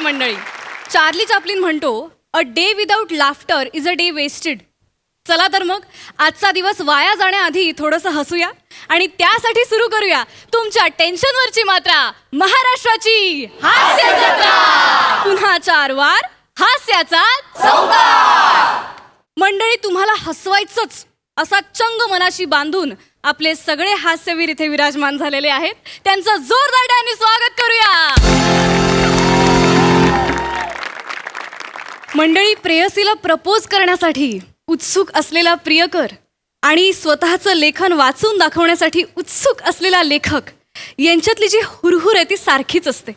मंडळी. Charlie Chaplin म्हणतो, a day without laughter is a day wasted. चला तर मग आजचा दिवस वाया जाण्याआधी थोडंसं हसूया आणि त्यासाठी सुरू करूया तुमच्या टेन्शनवरची मात्रा, महाराष्ट्राची हास्य जत्रा. पुन्हा 4 वार हास्याचा चौकार. मंडळी, तुम्हाला हसवायचंच असा चंग मनाशी बांधून आपले सगळे हास्यवीर इथे विराजमान झालेले आहेत. त्यांचं जोरदार टाळ्यांनी स्वागत करूया. मंडळी, प्रेयसीला प्रपोज करण्यासाठी उत्सुक असलेला प्रियकर आणि स्वतःचं लेखन वाचून दाखवण्यासाठी उत्सुक असलेला लेखक यांच्यातली जी हुरहुर आहे ती सारखीच असते.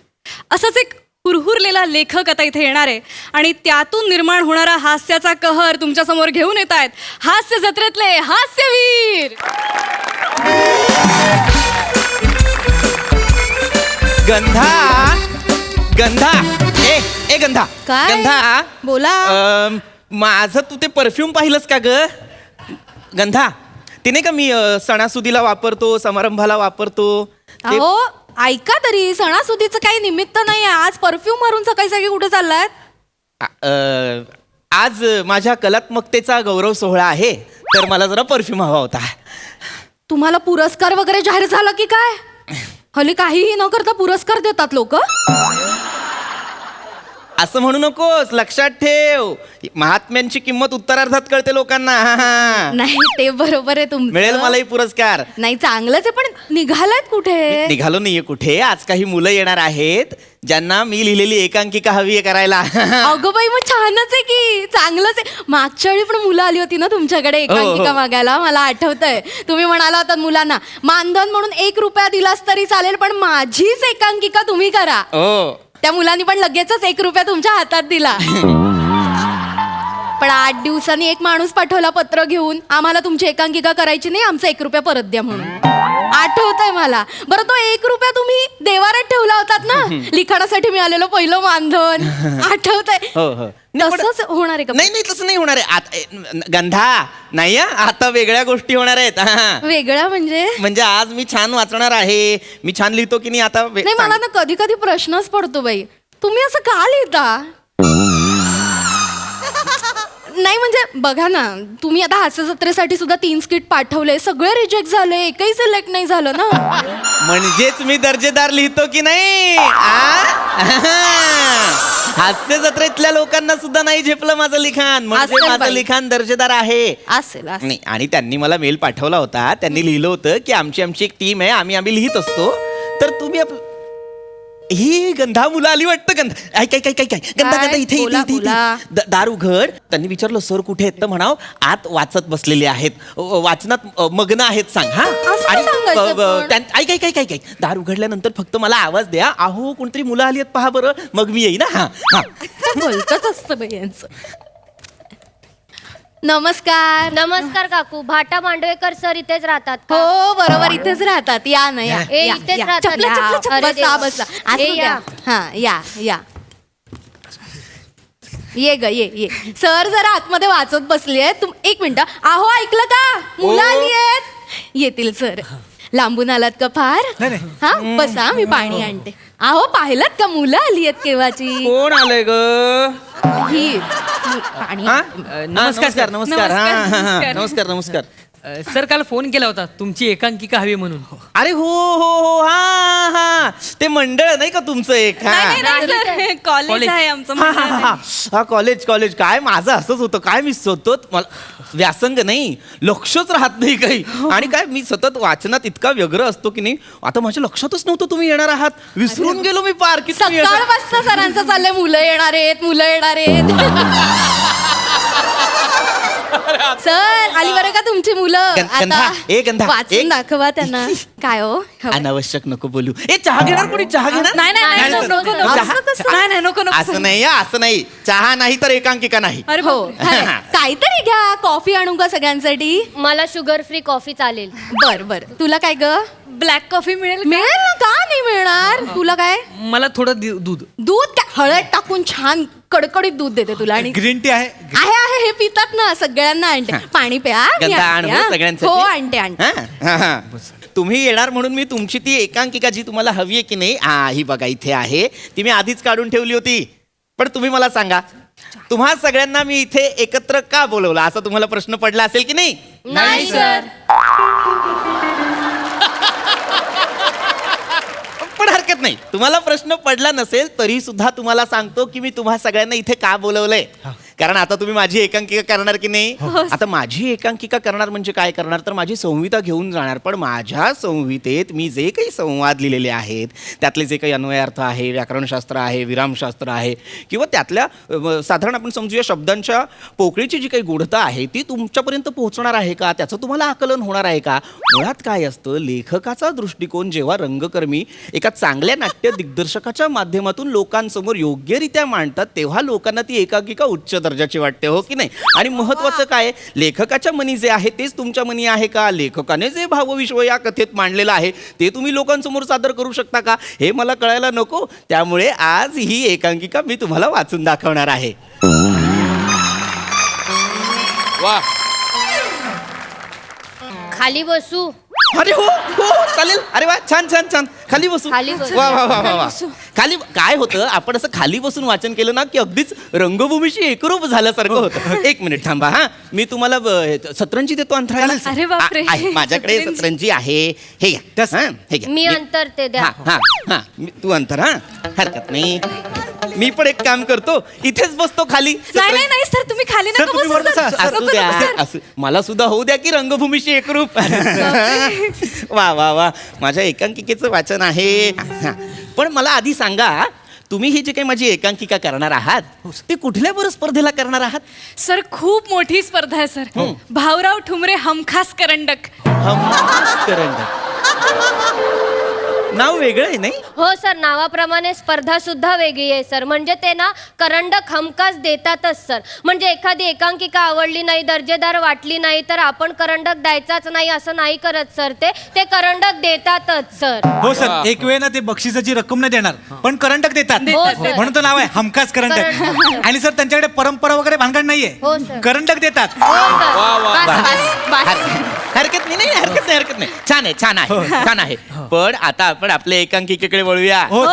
असंच एक हुरहुरलेला लेखक आता इथे येणार आहे आणि त्यातून निर्माण होणारा हास्याचा कहर तुमच्यासमोर घेऊन येत आहेत हास्य जत्रेतले हास्यवीर. गंधा गंधा ए गंधा. काय? गंधा बोला. माझं तू ते परफ्यूम पाहिलंस का ग गंधा? ते नाही का मी सणासुदीला वापरतो, समारंभाला वापरतो ते. अहो ऐका तरी, सणासुदीचं काही निमित्त नाही आहे. आज परफ्यूम मारून सकाळी सगळे कुठे चाललायत? आज माझ्या कलात्मकतेचा गौरव सोहळा आहे, तर मला जरा परफ्यूम हवा होता. तुम्हाला पुरस्कार वगैरे जाहीर झाला की काय? हल्ली काहीही न करता पुरस्कार देतात लोक. असं म्हणू नकोस, लक्षात ठेव, महात्म्यांची किंमत उत्तरार्धात कळते लोकांना. नाही, ते बरोबर आहे तुमचं. मिळेल मलाही पुरस्कार. नाही, चांगलंच आहे, पण निघालात कुठे? निघालो नाहीये कुठे. आज काही मुलं येणार आहेत ज्यांना मी लिहिलेली एकांकिका हवी आहे करायला. अगं बाई, मग छानच आहे की, चांगलंच आहे. मागच्या वेळी पण मुलं आली होती ना तुमच्याकडे एकांकिका मागायला, मला आठवतंय. तुम्ही म्हणाला होता मुलांना मानधन म्हणून 1 रुपया दिलास तरी चालेल, पण माझीच एकांकिका तुम्ही करा. त्या मुलांनी पण लगेचच 1 रुपया तुमच्या हातात दिला. पण 8 दिवसांनी एक माणूस पाठवला पत्र घेऊन, आम्हाला तुमची एकांकिका करायची नाही, आमचा 1 रुपया परत द्या म्हणून. आठवतंय मला. बरं, तो 1 रुपया तुम्ही देवारात ठेवला होतात ना, लिखाणासाठी मिळालेलं पहिलं मानधन. आठवतंय? तसंच होणार आहे का? नाही, तसं नाही होणार आहे. आता गंधा नाही, आता वेगळ्या गोष्टी होणार आहेत. वेगळा म्हणजे आज मी छान वाचणार आहे, मी छान लिहितो की नाही आता. नाही, मला ना कधी कधी प्रश्नच पडतो बाई, तुम्ही असं का लिहिता? नाही म्हणजे बघा ना, तुम्ही आता हास्य जत्रेसाठी सुद्धा 3 स्किट पाठवले, सगळे रिजेक्ट झाले, एकही सिलेक्ट नाही झालं ना. म्हणजेच मी दर्जेदार लिहितो की नाही? हास्य जत्रेतल्या लोकांना सुद्धा नाही झेपलं माझं लिखाण, म्हणजे माझं लिखाण दर्जेदार आहे. असेल नाही, आणि त्यांनी मला मेल पाठवला होता, त्यांनी लिहिलं होतं की आमची एक टीम आहे, आम्ही लिहित असतो, तर तुम्ही ही गंधा मुलं आली वाटतं. गंधा ऐक गंधा इथे दार उघड. त्यांनी विचारलं सर कुठे आहेत, तर म्हणाव आत वाचत बसलेले आहेत, वाचनात मग्न आहेत सांग. ऐक दार उघडल्यानंतर फक्त मला आवाज द्या, अहो कोणतरी मुलं आली आहेत पहा बरं, मग मी येईन. बोलतच असतं बाई यांचं. नमस्कार. नमस्कार काकू. भाटा मांडवेकर सर इथेच राहतात का? हो बरोबर, इथेच राहतात. या ना, या इथेच राहतात. बसा. या ये ग, ये. सर जरा आतमध्ये वाचत बसली आहे. एक मिनिट. अहो ऐकलं का, मुलं आली आहेत. येतील सर. लांबून आलात का फार? हा, बसा, मी पाणी आणते. अहो पाहिलात का, मुलं आली आहेत केव्हाची. कोण आलंय ग? ही पाणी. नमस्कार. नमस्कार. सर, काल फोन केला होता तुमची एकांकिका हवी म्हणून. अरे हो, हा ते मंडळ नाही का तुमचं एक? कॉलेज आहे आमचं. हा कॉलेज. काय माझं असंच होतं, काय मी सतत, मला व्यासंग नाही, लक्षच राहत नाही काही. आणि काय मी सतत वाचनात इतका व्यग्र असतो की नाही, आता माझ्या लक्षातच नव्हतं तुम्ही येणार आहात. विसरून गेलो मी पार की सकाळपासून सरांचं चाललंय मुलं येणार आहेत. सर आली बरं का तुमची मुलं. गंधा वाचून दाखवा त्यांना. काय हो, अनावश्यक नको बोलू. चहा घेणार कोणी? चहा घेणार? नको. असं नाही. चहा नाही तर एकांकिका नाही. अरे हो, काहीतरी घ्या. कॉफी आणू का सगळ्यांसाठी? मला शुगर फ्री कॉफी चालेल. बर. तुला काय ग? ब्लॅक कॉफी मिळेल ना? का नाही मिळणार? तुला काय? मला थोडं दूध. काय हळद टाकून छान कडकडीत दूध देते तुला. आणि ग्रीन टी आहे? हे पितात ना, सगळ्यांना आणते. पाणी प्या. हो, आणते. तुम्ही येणार म्हणून मी तुमची ती एकांकिका जी तुम्हाला हवी आहे की नाही, ही बघा इथे आहे. ती मी आधीच काढून ठेवली होती. पण तुम्ही मला सांगा, तुम्हा सगळ्यांना मी इथे एकत्र का बोलवलं असा तुम्हाला प्रश्न पडला असेल की नाही? नाही सर. पण हरकत नाही, तुम्हाला प्रश्न पडला नसेल तरी सुद्धा तुम्हाला सांगतो की मी तुम्हा सगळ्यांना इथे का बोलवलंय. कारण आता तुम्ही माझी एकांकिका करणार की नाही? आता माझी एकांकिका करणार म्हणजे काय करणार, तर माझी संहिता घेऊन जाणार. पण माझ्या संहितेत मी जे काही संवाद लिहिलेले आहेत, त्यातले जे काही अन्वयार्थ आहे, व्याकरणशास्त्र आहे, विरामशास्त्र आहे, किंवा त्यातल्या साधारण आपण समजूया शब्दांच्या पोकळीची जी काही गूढता आहे ती तुमच्यापर्यंत पोहोचणार आहे का, त्याचं तुम्हाला आकलन होणार आहे का. मुळात काय असतं, लेखकाचा दृष्टिकोन जेव्हा रंगकर्मी एका चांगल्या नाट्य दिग्दर्शकाच्या माध्यमातून लोकांसमोर योग्यरित्या मांडतात, तेव्हा लोकांना ती एकांकिका उच्च दर्जाची वाटते, हो की नाही. आणि महत्वाचं काय, लेखकाच्या मनी जे आहे तेच तुमच्या मनी आहे का, लेखकाने जे भावविश्व या कथेत मांडलेलं आहे ते तुम्ही लोकांसमोर सादर करू शकता का, हे मला कळायला नको. त्यामुळे आज ही एकांकिका मी तुम्हाला वाचून दाखवणार आहे. वा, खाली बसू. अरे हो हो चालेल. अरे वा, छान छान छान. खाली बसू. खाली बसू. वा वा वा वा वा. खाली काय होतं, आपण असं खाली बसून वाचन केलं ना की अगदीच रंगभूमीशी एकरूप झाल्यासारखं होतं. एक मिनिट थांबा हा, मी तुम्हाला सतरंजी देतो अंतराळाला. अरे बापरे. आहे, माझ्याकडे सतरंजी आहे. हे घ्या. हा, हे घ्या. मी अंतर ते द्या. हा हा हा, तू अंतर. हा, हरकत नाही. मी पण एक काम करतो, इथेच बसतो खाली. नाही नाही नाही सर, तुम्ही खाली नका बसू सर. असू नको, द्या, नको, सर. असू, मला सुद्धा होऊ द्या की रंगभूमीशी एकरूप. वा वा वा, माझ्या एकांकिकेचं वाचन आहे. हा. पण मला आधी सांगा, तुम्ही ही जी काही माझी एकांकिका करणार आहात ती कुठल्या बरं स्पर्धेला करणार आहात? सर खूप मोठी स्पर्धा आहे सर. भाऊराव ठुमरे हमखास करंडक. हमखास करंडक. नाव वेगळं आहे नाही? हो सर, नावाप्रमाणे स्पर्धा सुद्धा वेगळी आहे सर. म्हणजे ते ना करंडक हमखास देतातच सर. म्हणजे एखादी एकांकिका आवडली नाही, दर्जेदार वाटली नाही तर आपण करंडक द्यायचाच नाही असं नाही करत सर. ते करंडक देतातच सर. हो सर, एक वेळ ना ते बक्षिसाची रक्कम नाही देणार पण करंडक देतात. हो सर. म्हणून तो नाव आहे हमखास करंडक. आणि सर त्यांच्याकडे परंपरा वगैरे भानगड नाहीये, हो सर. करंडक देतात. हो सर. वा, वा. बस, बस, बस. हरकत नाही, नाही हरकत नाही, हरकत नाही. छान आहे, छान आहे, छान आहे. पण आता आपण आपल्या एकांकिकेकडे वळूया. हो,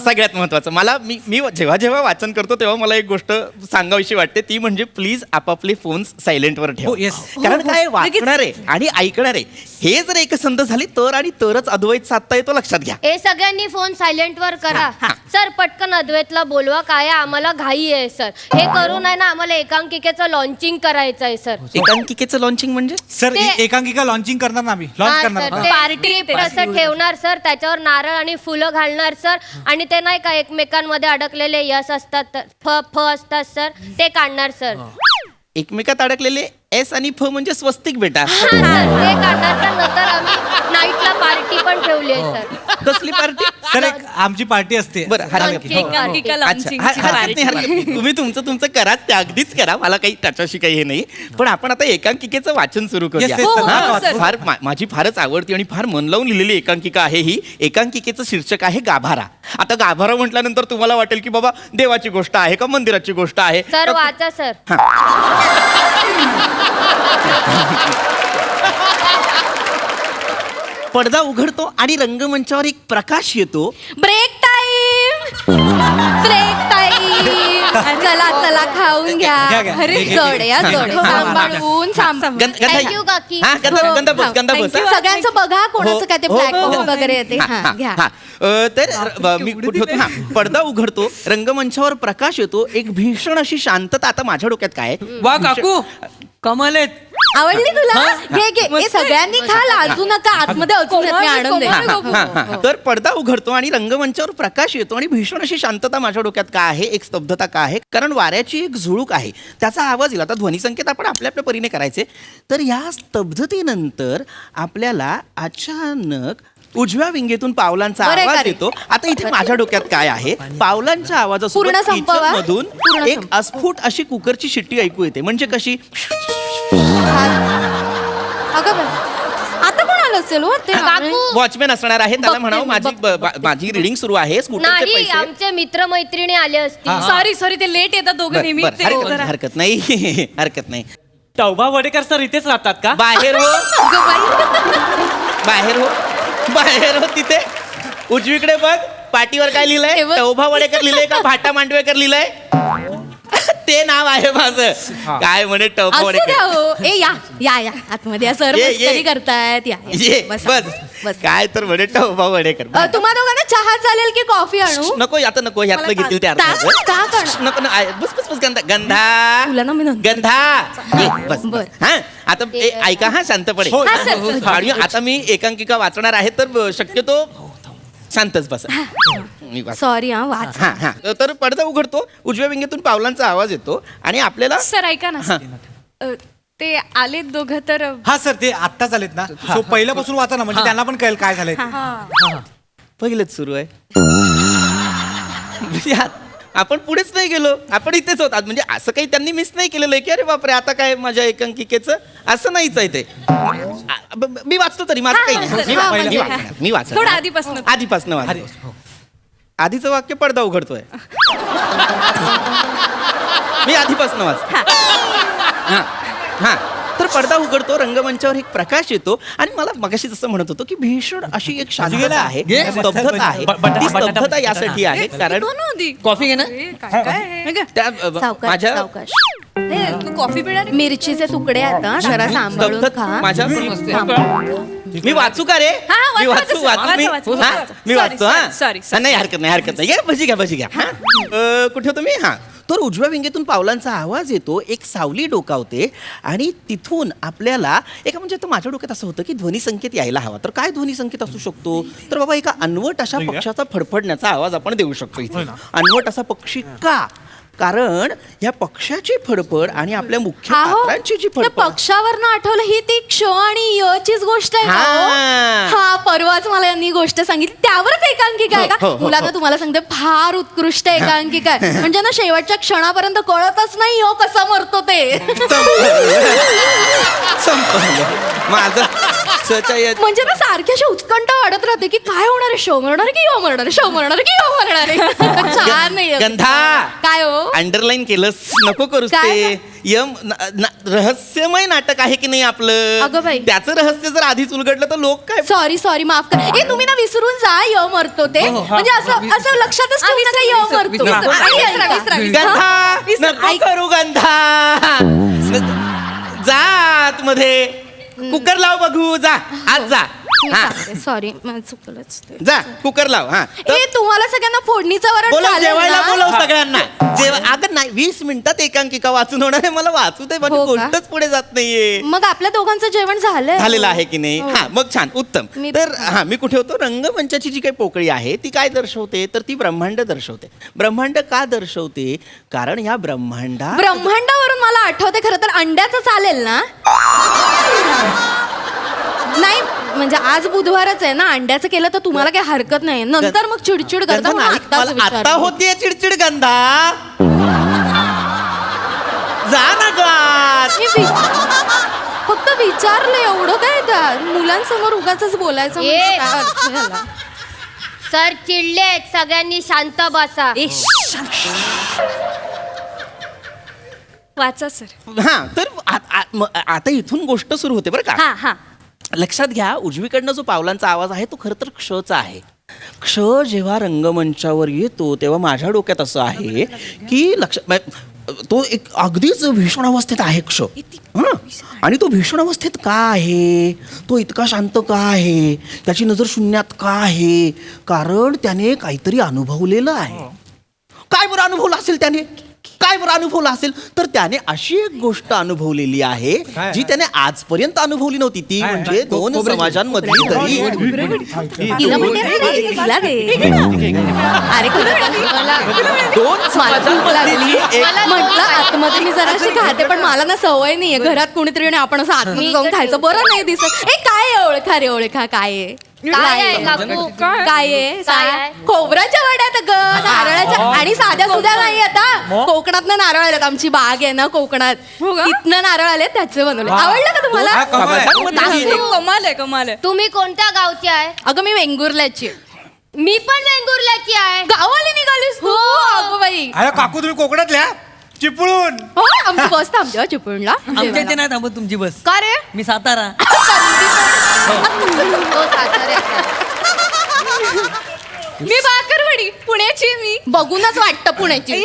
सगळ्यात महत्वाचं, मला मी जेव्हा जेव्हा वाचन करतो तेव्हा मला एक गोष्ट सांगावीशी वाटते, ती म्हणजे प्लीज आपापले फोन्स सायलेंटवर हो, ठेवा. yes. कारण काय, वाचणारे आणि ऐकणारे हे जर एकसंध झाली तर आणि तरच अद्वैत साधता येतो, लक्षात घ्या. हे सगळ्यांनी फोन सायलेंट वर करा. सर पटकन अद्वैतला बोलवा, काय आहे, आम्हाला घाई आहे सर. हे करून आहे ना आम्हाला एकांकिकेचं लॉन्चिंग करायचं आहे सर. एकांकिकेचं लॉन्चिंग म्हणजे? सर ते- एकांकिका लॉन्चिंग करणार ना आम्ही, लॉन्च करणार. पार्टी तसं ठेवणार सर, त्याच्यावर नारळ आणि फुलं घालणार सर. आणि ते नाही का एकमेकांमध्ये अडकलेले यश असतात, फ असतात सर, ते काढणार सर. एकमेकात अडकलेले एस आणि फ म्हणजे स्वस्तिक बेटा. हा, सर, ते काढणार सर. नंतर आम्ही नाईटला पार्टी पण ठेवली आहे सर. कसली पार्टी? सर एक आमची पार्टी असते. बरं, हरकत Launching. नाही. एकांकिका अच्छा, launching ची हरकत party. नाही, हरकत नाही. तुम्ही तुमचं करा, ते अगदीच करा, मला काही त्याच्याशी काही हे नाही. पण आपण आता एकांकिकेचं वाचन सुरू करूया. Yes, yes, हो, हो, हा, sir. फार माझी फारच आवडती आणि फार मन लावून लिहिलेली एकांकिका आहे ही. एकांकिकेचं शीर्षक आहे गाभारा. आता गाभारा म्हटल्यानंतर तुम्हाला वाटेल की बाबा देवाची गोष्ट आहे का मंदिराची गोष्ट आहे? सर वाचा सर. पडदा उघडतो आणि रंगमंचावर एक प्रकाश येतो. Break time, break time. चला चला खाऊन घ्या. घ्या, घ्या. अरे घे, घे, जड आहे, घे. जड आहे. सांभाळून सांभाळून. Thank you, काकी. हा, गंधा बस, गंधा बस. हा. सगळ्यांचं बघा कोणाचं काय ते हो, ब्लॅक हो, हो. वगैरे येते. हा, घ्या. तर मी कुठे होतो, हा, पडदा उघडतो, रंगमंचावर प्रकाश येतो, एक भीषण अशी शांतता. आता माझ्या डोक्यात काय आहे? वा काकू, कमाल आहेत. आवडली तुला? घे घे. हे सगळ्यांनी खा, लाजू नका. आतमध्ये अजून येत, मी आणून देईन. हा. तर पडदा उघडतो आणि रंगमंचावर प्रकाश येतो आणि भीषण अशी शांतता माझ्या डोक्यात का आहे, एक स्तब्धता का आहे? कारण वाऱ्याची एक झुळूक आहे, त्याचा आवाज येईल. आता ध्वनिसंकेत आपण आपल्या आपल्या परीने करायचे. तर या स्तब्धतेनंतर आपल्याला अचानक उजव्या विंगेतून पावलांचा बरं, आवाज खरं. येतो. आता इथे माझ्या डोक्यात काय आहे, पावलांच्या पूर्ण आवाजासोबत संपवा. मधून पूर्ण एक संपवा. अस्फुट अशी कुकरची शिट्टी ऐकू येते. म्हणजे कशी? अगं बाई, आता कोण आलं असेल हो ते? काकू वॉचमॅन असणार आहे, त्याला बघते म्हणावं मी, माझी रिडिंग सुरू आहे, स्कूटरचे नाही, पैसे. आमचे मित्र मैत्रिणी आले असतील. सॉरी सॉरी, ते लेट येतात दोघं नेहमी. बरं, ते हरकत जरा- नाही, हरकत नाही. हरकत नाही. टौबा वडेकर सर इथेच राहतात का? बाहेर हो, बाहेर हो, बाहेर हो. तिथे उजवीकडे बघ, पाटीवर काय लिहिलंय? हे बघ. टोभा वडेकर लिहिलंय का भाटा मांडवेकर लिहिलंय? ते नाव आहे माझं. काय म्हणे टोभा असू द्या वडेकर? हो. ए या या या आतमध्ये या सर ये, मस्करी ये. करतायत या या. ये बसा, बस बस. काय तर म्हणे टोभा वडेकर. तुम्हा दोघांना चहा चालेल की कॉफी आणू नको आता नको ह्यातलं मला घेतील त्या का- अर्थाचं. का करणार? नको ना बस बस बस गंधा गंधा तुला ना मी नंतर- गंधा ये, बस बर. हा आता ऐका हा शांतपणे. हो, हा, सर. आणि आता मी एकांकिका वाचणार आहे तर शक्यतो शांतच बस मी वाच. सॉरी हा वाच हा हा तर पडदा उघडतो, उजव्या विंगेतून पावलांचा आवाज येतो आणि आपल्याला सर ऐका ना ते आलेत दोघं तर हा सर ते आत्ताच आलेत ना सो पहिल्यापासून वाचा ना म्हणजे त्यांना पण कळेल काय झालंय ते. पहिलेच सुरू आहे. म्हणजे आपण पुढेच नाही गेलो, आपण इथेच होतात. म्हणजे असं काही त्यांनी मिस नाही केलेलं आहे की अरे बापरे आता काय माझ्या एकांकिकेचं असं नाहीच आहे ते. मी वाचतो तरी माझं काही नाही. हा, म्हणजे- मी वाचतो थोडं आधीपासून. आधीपासून वाचतो. आधीचं वाक्य पडदा उघडतोय. मी आधीपासून वाचतो. हा हा तर पडदा उघडतो, रंगमंचावर एक प्रकाश येतो आणि मला मगाशी जसं म्हणत होतो की भीषण अशी एक शांतता आहे, स्तब्धता आहे. ती स्तब्धता यासाठी आहे कारण कॉफी घे ना. त्या सावकाश माझ्या सावकाश तू कॉफी पिणार आहे? मिरचीचे तुकडे आता जरा सांभाळून स्तब्धत खा माझ्या मी वाचू का रे? हा, वाचा, मी वाचू वाचा, वाचू मी वाचा, हा? वाचा. मी Sorry, वाचतो हा sorry, sorry. नाही हरकत नाही हरकत नाही. भजी घ्या भजी घ्या हा. कुठे होतो मी? हा तर उजव्या विंगेतून पावलांचा आवाज येतो, एक सावली डोकावते आणि तिथून आपल्याला एका म्हणजे तर माझ्या डोक्यात असं होतं की ध्वनी संकेत यायला हवा. तर काय ध्वनी संकेत असू शकतो? तर बाबा एका अनवट अशा पक्षाचा फडफडण्याचा आवाज आपण देऊ शकतो इथे. अनवट असा पक्षी का? कारण या पक्षाची फडफड आणि आपल्या मुख्य पात्रांची जी त्या फडफड पक्षावरनं आठवलं ही ती क्ष आणि यचीच गोष्ट आहे का हो? हा. हा परवाच मला यांनी गोष्ट सांगितली त्यावरच एकांकिका आहे हो, का हो, हो, मुलांना तुम्हाला सांगते फार उत्कृष्ट एकांकिका आहे म्हणजे ना शेवटच्या क्षणापर्यंत कळतच नाही हो कसं मरतो ते संपलं माझं सच्या येत म्हणजे ना सारखी अशी उत्कंठा वाढत राहते की काय होणार आहे शो मरणार की यो मरणार शो मरणार की यो मरणार आहे छान नाही गंधा काय हो अंडरलाईन केलंस नको करूस काय? ते रहस्यमय नाटक आहे की नाही आपलं. अगं बाई. त्याचं रहस्य जर आधीच उलगडलं तर लोक काय सॉरी माफ कर ए तुम्ही ना विसरून जा य मरतो ते म्हणजे असं असं लक्षातच ठेवू नका य मरतो विसरा. आणि ऐका. गंधा नको करू गंधा जा आतमध्ये कुकर लाव बघू जा आज जा हा सॉरी मला चुकलंच ते. जा कुकर लाव हा ए तुम्हाला सगळ्यांना फोडणीचं वरण बोलव चालेल जेवायला ना? बोलव सगळ्यांना अगं नाही 20 मिनिटात एकांकिका वाचून होणार आहे. मला वाचू दे माझी हो का? गोष्टच पुढे जात नाहीये. मग आपल्या दोघांचं जेवण झालंय झालेलं आहे की नाही हो. हा मग छान उत्तम. मी- तर हा मी कुठे होतो? रंगमंचाची जी काही पोकळी आहे ती काय दर्शवते तर ती ब्रह्मांड दर्शवते. ब्रह्मांड का दर्शवते? कारण या ब्रह्मांडावरून मला आठवते खरं तर अंड्याचं चालेल ना नाही म्हणजे आज बुधवारच आहे ना अंड्याचं केलं तर तुम्हाला काही हरकत नाही नंतर मग चिडचिड करता म्हणून आत्ताच आता विचारलं. होतीये चिडचिड गंधा जा ना गात. मी फक्त विचारलं एवढं काय त्या मुलांसमोर उगाच बोलायचं म्हणजे ए. काय अर्थ झाला? सर चिडलेत सगळ्यांनी शांत बसा. वाचा सर. हा तर आता इथून गोष्ट सुरू होते बरं का. हा हा लक्षात घ्या उजवीकडनं जो पावलांचा आवाज आहे तो खरं तर क्षचा आहे. क्ष जेव्हा रंगमंचावर येतो तेव्हा माझ्या डोक्यात असं आहे की तो एक अगदीच भीषण अवस्थेत आहे क्ष. हं? आणि तो भीषण अवस्थेत का आहे? तो इतका शांत का आहे? त्याची नजर शून्यात का आहे? कारण त्याने काहीतरी अनुभवलेलं आहे. काय बरं अनुभवलं असेल त्याने? काय बरं अनुभवलं असेल तर त्याने अशी एक गोष्ट अनुभवलेली आहे जी त्याने आजपर्यंत अनुभवली नव्हती. ती म्हणजे दोन समाजांमधली दरी. तिला म्हणते ना रे, तिला दे. अरे दोन समाजांमधली एक म्हटलं आतमध्ये मी जराशी खाते पण मला ना सवय नाहीये घरात कोणीतरी आणि आपण असं आतमध्ये जाऊन खायचं बरं नाही दिसत. ए काय आहे ओळखा रे ओळखा काय आहे काय आहे काकू? काय आहे काय आहे? खोबऱ्याच्या वड्यात ग नारळाच्या आणि साध्या सुद्धा नाही आता कोकणात नारळ आलेत आमची बाग आहे ना कोकणात तिथनं नारळ आले त्याचे बनवले आवडलं का तुम्हाला समाजांमधली कमाल आहे कमाल आहे. तुम्ही कोणत्या गावचे आहे? अगं मी वेंगुर्ल्याची आहे. मी पण वेंगुर्ल्याची आहे. गावाला निघालीस तू अगं बाई अरे काकू तुम्ही कोकणातल्या चिपळून हो आमची बस थांबते हो चिपळूणला आमच्या इथे नाही थांबत तुमची बस. का रे मी सातारा. तो साताऱ्याचा आहे. मी बाकरवडी पुण्याची आहे मी. बघूनच वाटतं पुण्याची.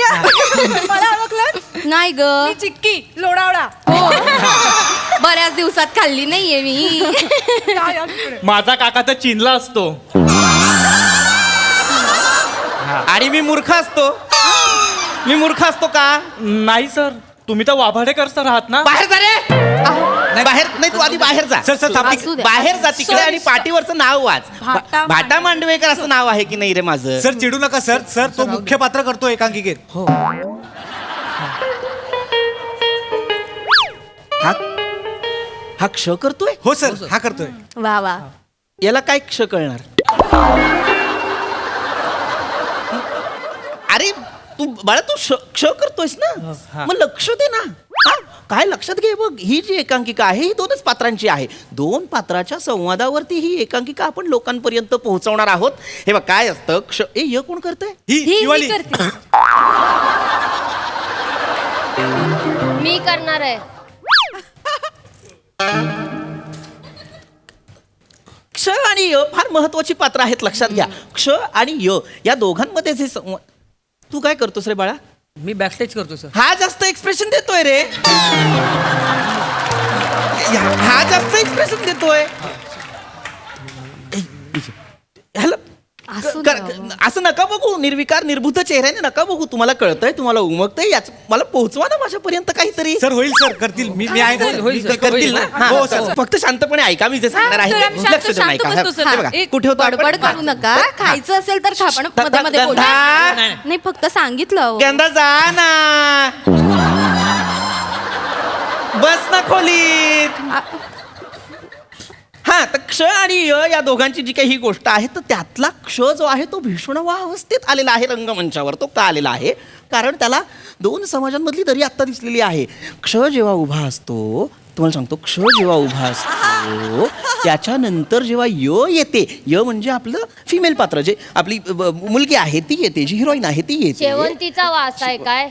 मला ओळखलं? नाही ग. मी चिक्की लोणावळा. हो. बऱ्याच दिवसात खाल्ली नाहीये मी. माझा काका तर चीनला असतो. आणि मी मूर्ख असतो. मी मूर्ख असतो का? नाही सर, तुम्ही तर वाभाडेकर सर आहात ना. बाहेर जा रे. नाही बाहेर नाही, तू आधी बाहेर जा. सर, सर, थांबा. असू द्या. बाहेर जा तिकडे आणि पाठीवरचं नाव वाच. भाटा भाटा मांडवेकर असं नाव आहे की नाही रे माझं? सर चिडू नका सर. सर तो मुख्य पात्र करतो एकांकिकेत. हा क्ष करतोय? हो सर, हा करतोय. वा वा. याला काय क्ष कळणार? अरे तू बाळा तू क्ष करतोयस ना, मग लक्ष दे ना. हा? काय लक्षात घे बघ, ही जी एकांकिका आहे ही 2च पात्रांची आहे. 2 पात्राच्या संवादावरती ही एकांकिका आपण लोकांपर्यंत पोहोचवणार आहोत. हे बघ काय असतं क्ष य कोण करतंय? ही वाली. करते. मी करणार आहे. क्ष आणि य फार महत्वाची पात्र आहेत, लक्षात घ्या. क्ष आणि य या दोघांमध्ये जे तू काय करतोस रे बाळा? मी बॅकस्टेज करतो सर. हा जास्त एक्सप्रेशन देतोय रे. हा जास्त एक्सप्रेशन देतोय. ह्याला असू कर- द्या. असं नका बघू, निर्विकार निर्भूत चेहऱ्याने नका बघू. तुम्हाला कळतंय, तुम्हाला उमगतंय, याच मला पोहोचवा ना माझ्यापर्यंत काहीतरी. सर होईल सर, करतील. मी आहे ना सर. होईल, मी सर. करतील ना? हा, हो सर. फक्त शांतपणे ऐका, मी जे सांगणार आहे सर, आम्ही शांत- लक्ष देऊन शांत ऐका. बसतो, सर. हे बघा, एक कुठे होतो आपण? बडबड करू नका. खायचं असेल तर खा, पण मध्ये मध्ये बोला. गंधा, नाही फक्त सांगितलं अहो. गंधा जा ना, बस ना खोलीत. हा तर क्ष आणि य या दोघांची जी काही ही गोष्ट आहे, तर त्यातला क्ष जो आहे तो भीष्मवा अवस्थेत आलेला आहे रंगमंचावर. तो का आलेला आहे? कारण त्याला 2 समाजांमधली दरी आत्ता दिसलेली आहे. क्ष जेव्हा उभा असतो, तुम्हाला सांगतो, क्ष जेव्हा उभा असतो त्याच्यानंतर जेव्हा य येते, य म्हणजे आपलं फिमेल पात्र, जे आपली मुलगी आहे ती येते, जी हिरोईन आहे ती येते. शेवंतीचा वास आहे काय?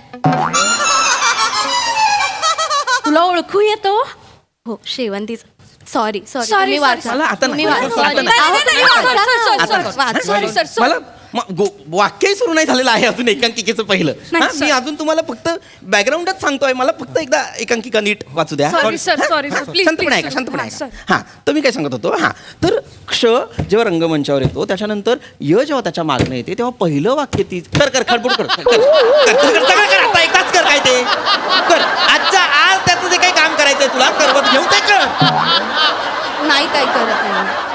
तुला ओळखू येतो? हो शेवंतीच. सॉरी सॉरी Sorry, तुम्ही sorry, वाचा. मला आता तुम्ही नाही. वाचा. आता नाही. अहो, नाही, तुम्ही नाही, वाचा sorry, ना. sorry, आता sorry, वाचा. sorry, sir, sorry. मला वाक्यही सुरू नाही झालेलं आहे अजून एकांकिकेचं पहिलं. नाही, हा, मी sir. अजून तुम्हाला फक्त बॅकग्राऊंडच सांगतोय. मला फक्त एकदा एकांकिका नीट वाचू द्या. Sorry, sir, sorry, sir. Please, शांतपणे please, ऐका, sir. शांतपणे हा, ऐका. sir. हा, तर मी काय सांगत होतो, हा तर क्ष जेव्हा रंगमंचावर येतो त्याच्यानंतर य जेव्हा त्याच्या मागणं येते तेव्हा पहिलं वाक्य ती कर खडबड कर सगळं कर, आता एकदाच कर. काय ते कर आज त्याचं जे काही काम करायचंय तुला करवत घेऊन ते कर. नाही काय करत आहे.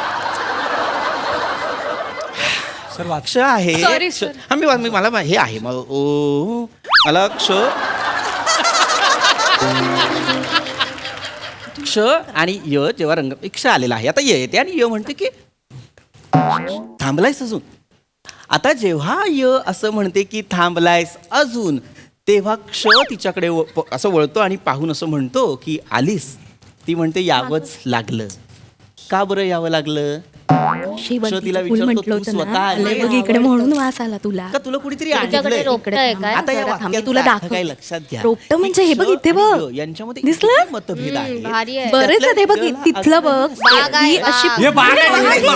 सर वाच. क्ष आहे. Sorry, क्ष- sir. हा, मी मला हे आहे मला क्ष क्ष आणि य जेव्हा रंग क्ष आलेला आहे, आता य येते आणि य म्हणते की थांबलायस अजून. आता जेव्हा य असं म्हणते की थांबलायस अजून, तेव्हा क्ष तिच्याकडे असं वळतो आणि पाहून असं म्हणतो की आलीस. ती म्हणते यावंच लागलं. का बरं यावं लागलं? शेवंतीचं तिला फुल विचारतो, म्हटलं तू होतं स्वतः ना. आली आलंय बघ इकडे म्हणून वास आला तुला. का तुला कुणीतरी तुमच्याकडे आणलंय? रोपटंय काय? आता या जरा थांब, मी वाक्याचा तुला अर्थ दाखवते. काय लक्षात घ्या. रोपटं म्हणजे हे बघ इथे बघ. क्ष आणि य यांच्यामध्ये दिसलं? इतके मतभेद आहे. भारी आहे. बरेच आहे ते बघ तिथलं बघ. बाग आहे, ही अशी बाग. हे बाग आहे.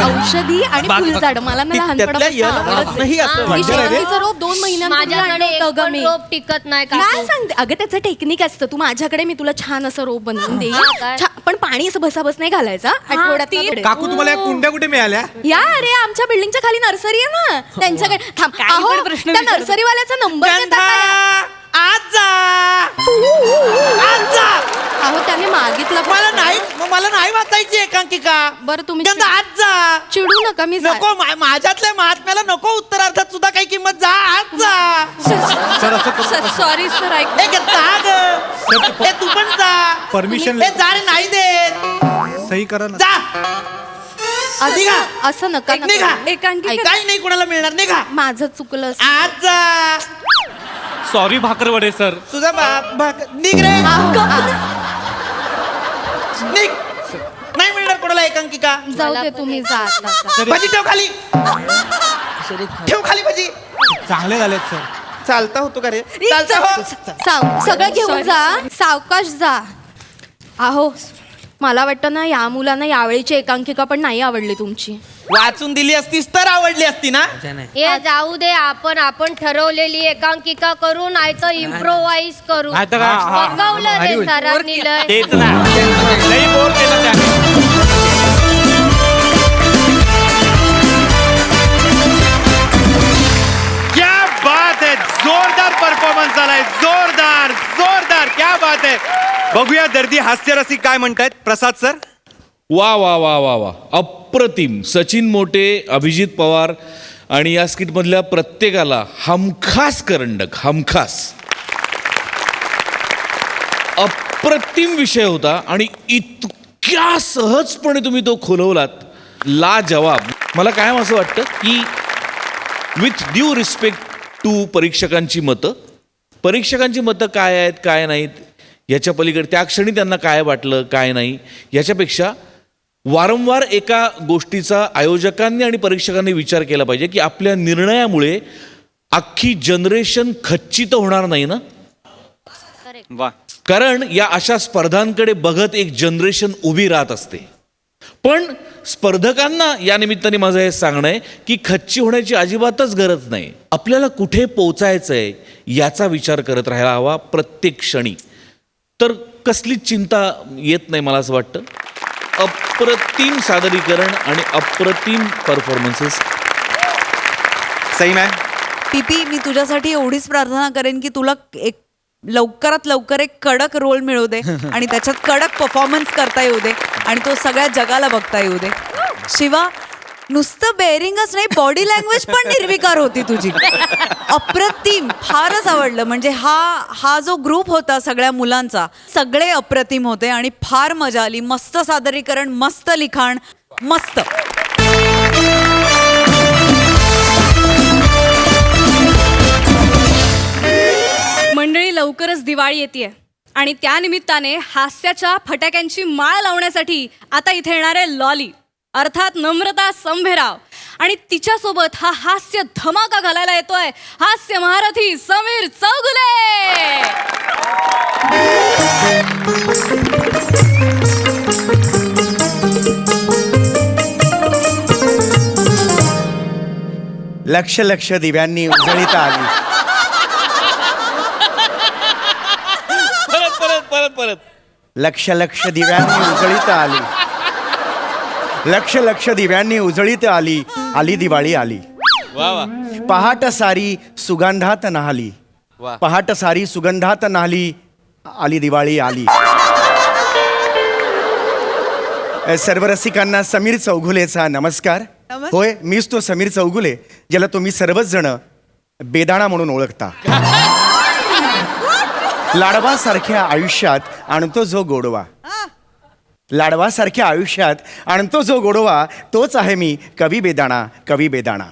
औषधी आणि फुलझाड मला ना त्यातल्या यला लहानपणापासून मलाही असं वाटतं. शेवंतीचं रोप 2 महिन्यांपूर्वी माझ्याकडे आणलं एक होतं ग पण मी. रोप टिकत नाही का? काय सांगते अगं, त्याचं टेक्निक असतं. तू माझ्याकडे, मी तुला छान असं रोप बनवून देईन. हा, काय? पण पाणी असं भसाभस नाही घालायचा. आठवड्यात काकू तुम्हाला या कुंड्या कुठे मिळाल्या? या अरे आमच्या बिल्डिंगच्या खाली नर्सरी आहे ना, त्यांच्याकडे थांब. अहो, पण प्रश्न त्या विचारतो. नर्सरीवाल्याचा नंबर देता गंधा, का? आज जा. आज जा. अहो त्याने मागितलं पण. मला नाही वाचायची एकांकिका. बरं तुम्ही गंधा, आज जा. चिडू नका. मी जा- नको माझ्यातल्या महात्म्याला नको उत्तरार्धात सुद्धा काही किंमत. जा आज जा. सर असं करू. सॉरी सर ऐक ए गंधा, ग. ए, तू पण जा. परमिशन ए, जा रे, नाही देत. सही करा ना. जा. निघा. असं नका एक निघा. नका. एकांकिका काही नाही कोणाला मिळणार. निघा. माझं चुकलं असं. आज जा. Sorry Bhakarwade sir. तुझा बाप निघ रे. निघ. नाही मिळणार कोणाला एकांकिका. जाऊ दे तुम्ही जा आता, जा. भाजी ठेव खाली. ठेव खाली भाजी. चांगले झालेत सर. चालता होतो का रे? चालता हो. सगळं घेऊन Sorry, जा. सावकाश जा. अहो मला वाटतं ना या मुलांना यावेळीची एकांकिका पण नाही आवडली तुमची. वाचून दिली असतीस तर आवडली असती ना. हे जाऊ दे, आपण ठरवलेली एकांकिका करू, नाही तर इम्प्रोवाइज करू. नाहीतर काय? बघवलं रे सरांनी लय. तेच ना लई बोर केलं त्याने. क्या बात है, जोरदार परफॉर्मन्स झालाय, जोरदार जोरदार, क्या बात है. बघूया दर्दी हास्यरसिक काय म्हणतायत. प्रसाद सर. वा वा वा वा वा, अप्रतिम. सचिन मोटे, अभिजित पवार आणि या स्किटमधल्या प्रत्येकाला हमखास करंडक, हमखास. अप्रतिम विषय होता आणि इतक्या सहजपणे तुम्ही तो खुलवलात, लाजवाब. मला कायम असं वाटतं की विथ ड्यू रिस्पेक्ट टू परीक्षकांची मतं काय आहेत काय नाहीत याच्या पलीकडे त्या क्षणी त्यांना काय वाटलं काय नाही याच्यापेक्षा वारंवार एका गोष्टीचा आयोजकांनी आणि परीक्षकांनी विचार केला पाहिजे की आपल्या निर्णयामुळे अख्खी जनरेशन खच्चित होणार नाही ना. वा. कारण या अशा स्पर्धांकडे बघत एक जनरेशन उभी राहत असते. पण स्पर्धकांना या निमित्ताने माझं हे सांगणं आहे की खच्ची होण्याची अजिबातच गरज नाही. आपल्याला कुठे पोचायचं आहे याचा विचार करत राहायला हवा प्रत्येक क्षणी. तर कसलीच चिंता येत नाही मला असं वाटतं. अप्रतिम सादरीकरण आणि अप्रतिम परफॉर्मन्सेस. सई मॅम. पीपी, मी तुझ्यासाठी एवढीच प्रार्थना करेन की तुला एक लवकरात लवकर एक कडक रोल मिळू दे आणि त्याच्यात कडक परफॉर्मन्स करता येऊ दे आणि तो सगळ्या जगाला बघता येऊ दे. शिवा, नुसतं बेअरिंगच नाही, बॉडी लँग्वेज पण निर्विकार होती तुझी. अप्रतिम, फारच आवडलं. म्हणजे हा जो ग्रुप होता सगळ्या मुलांचा, सगळे अप्रतिम होते आणि फार मजा आली. मस्त सादरीकरण, मस्त लिखाण, मस्त. मंडळी, लवकरच दिवाळी येते आणि त्या निमित्ताने हास्याच्या फटाक्यांची माळ लावण्यासाठी आता इथे येणार आहे लॉली, अर्थात नम्रता संभेराव. आणि तिच्यासोबत हा हास्य धमाका घालायला येतोय हास्य महारथी समीर चौगुले. लक्ष लक्ष दिव्यांनी उजळीत आली. परत लक्ष लक्ष दिव्यांनी उजळीत आली. लक्ष लक्ष दिव्यांनी उजळीत आली. आली दिवाळी आली. वा वा. पहाट सारी सुगंधात नाहली. वा. पहाट सारी सुगंधात नाहली. आली दिवाळी आली. सर्व रसिकांना समीर चौगुलेचा नमस्कार. होय, मीच तो समीर चौगुले ज्याला तुम्ही सर्वच जण बेदाणा म्हणून ओळखता. लाडवासारख्या आयुष्यात आणतो जो गोडवा. लाडवासारख्या आयुष्यात आणतो जो गोडवा, तोच आहे मी कवी बेदाणा, कवी बेदाणा.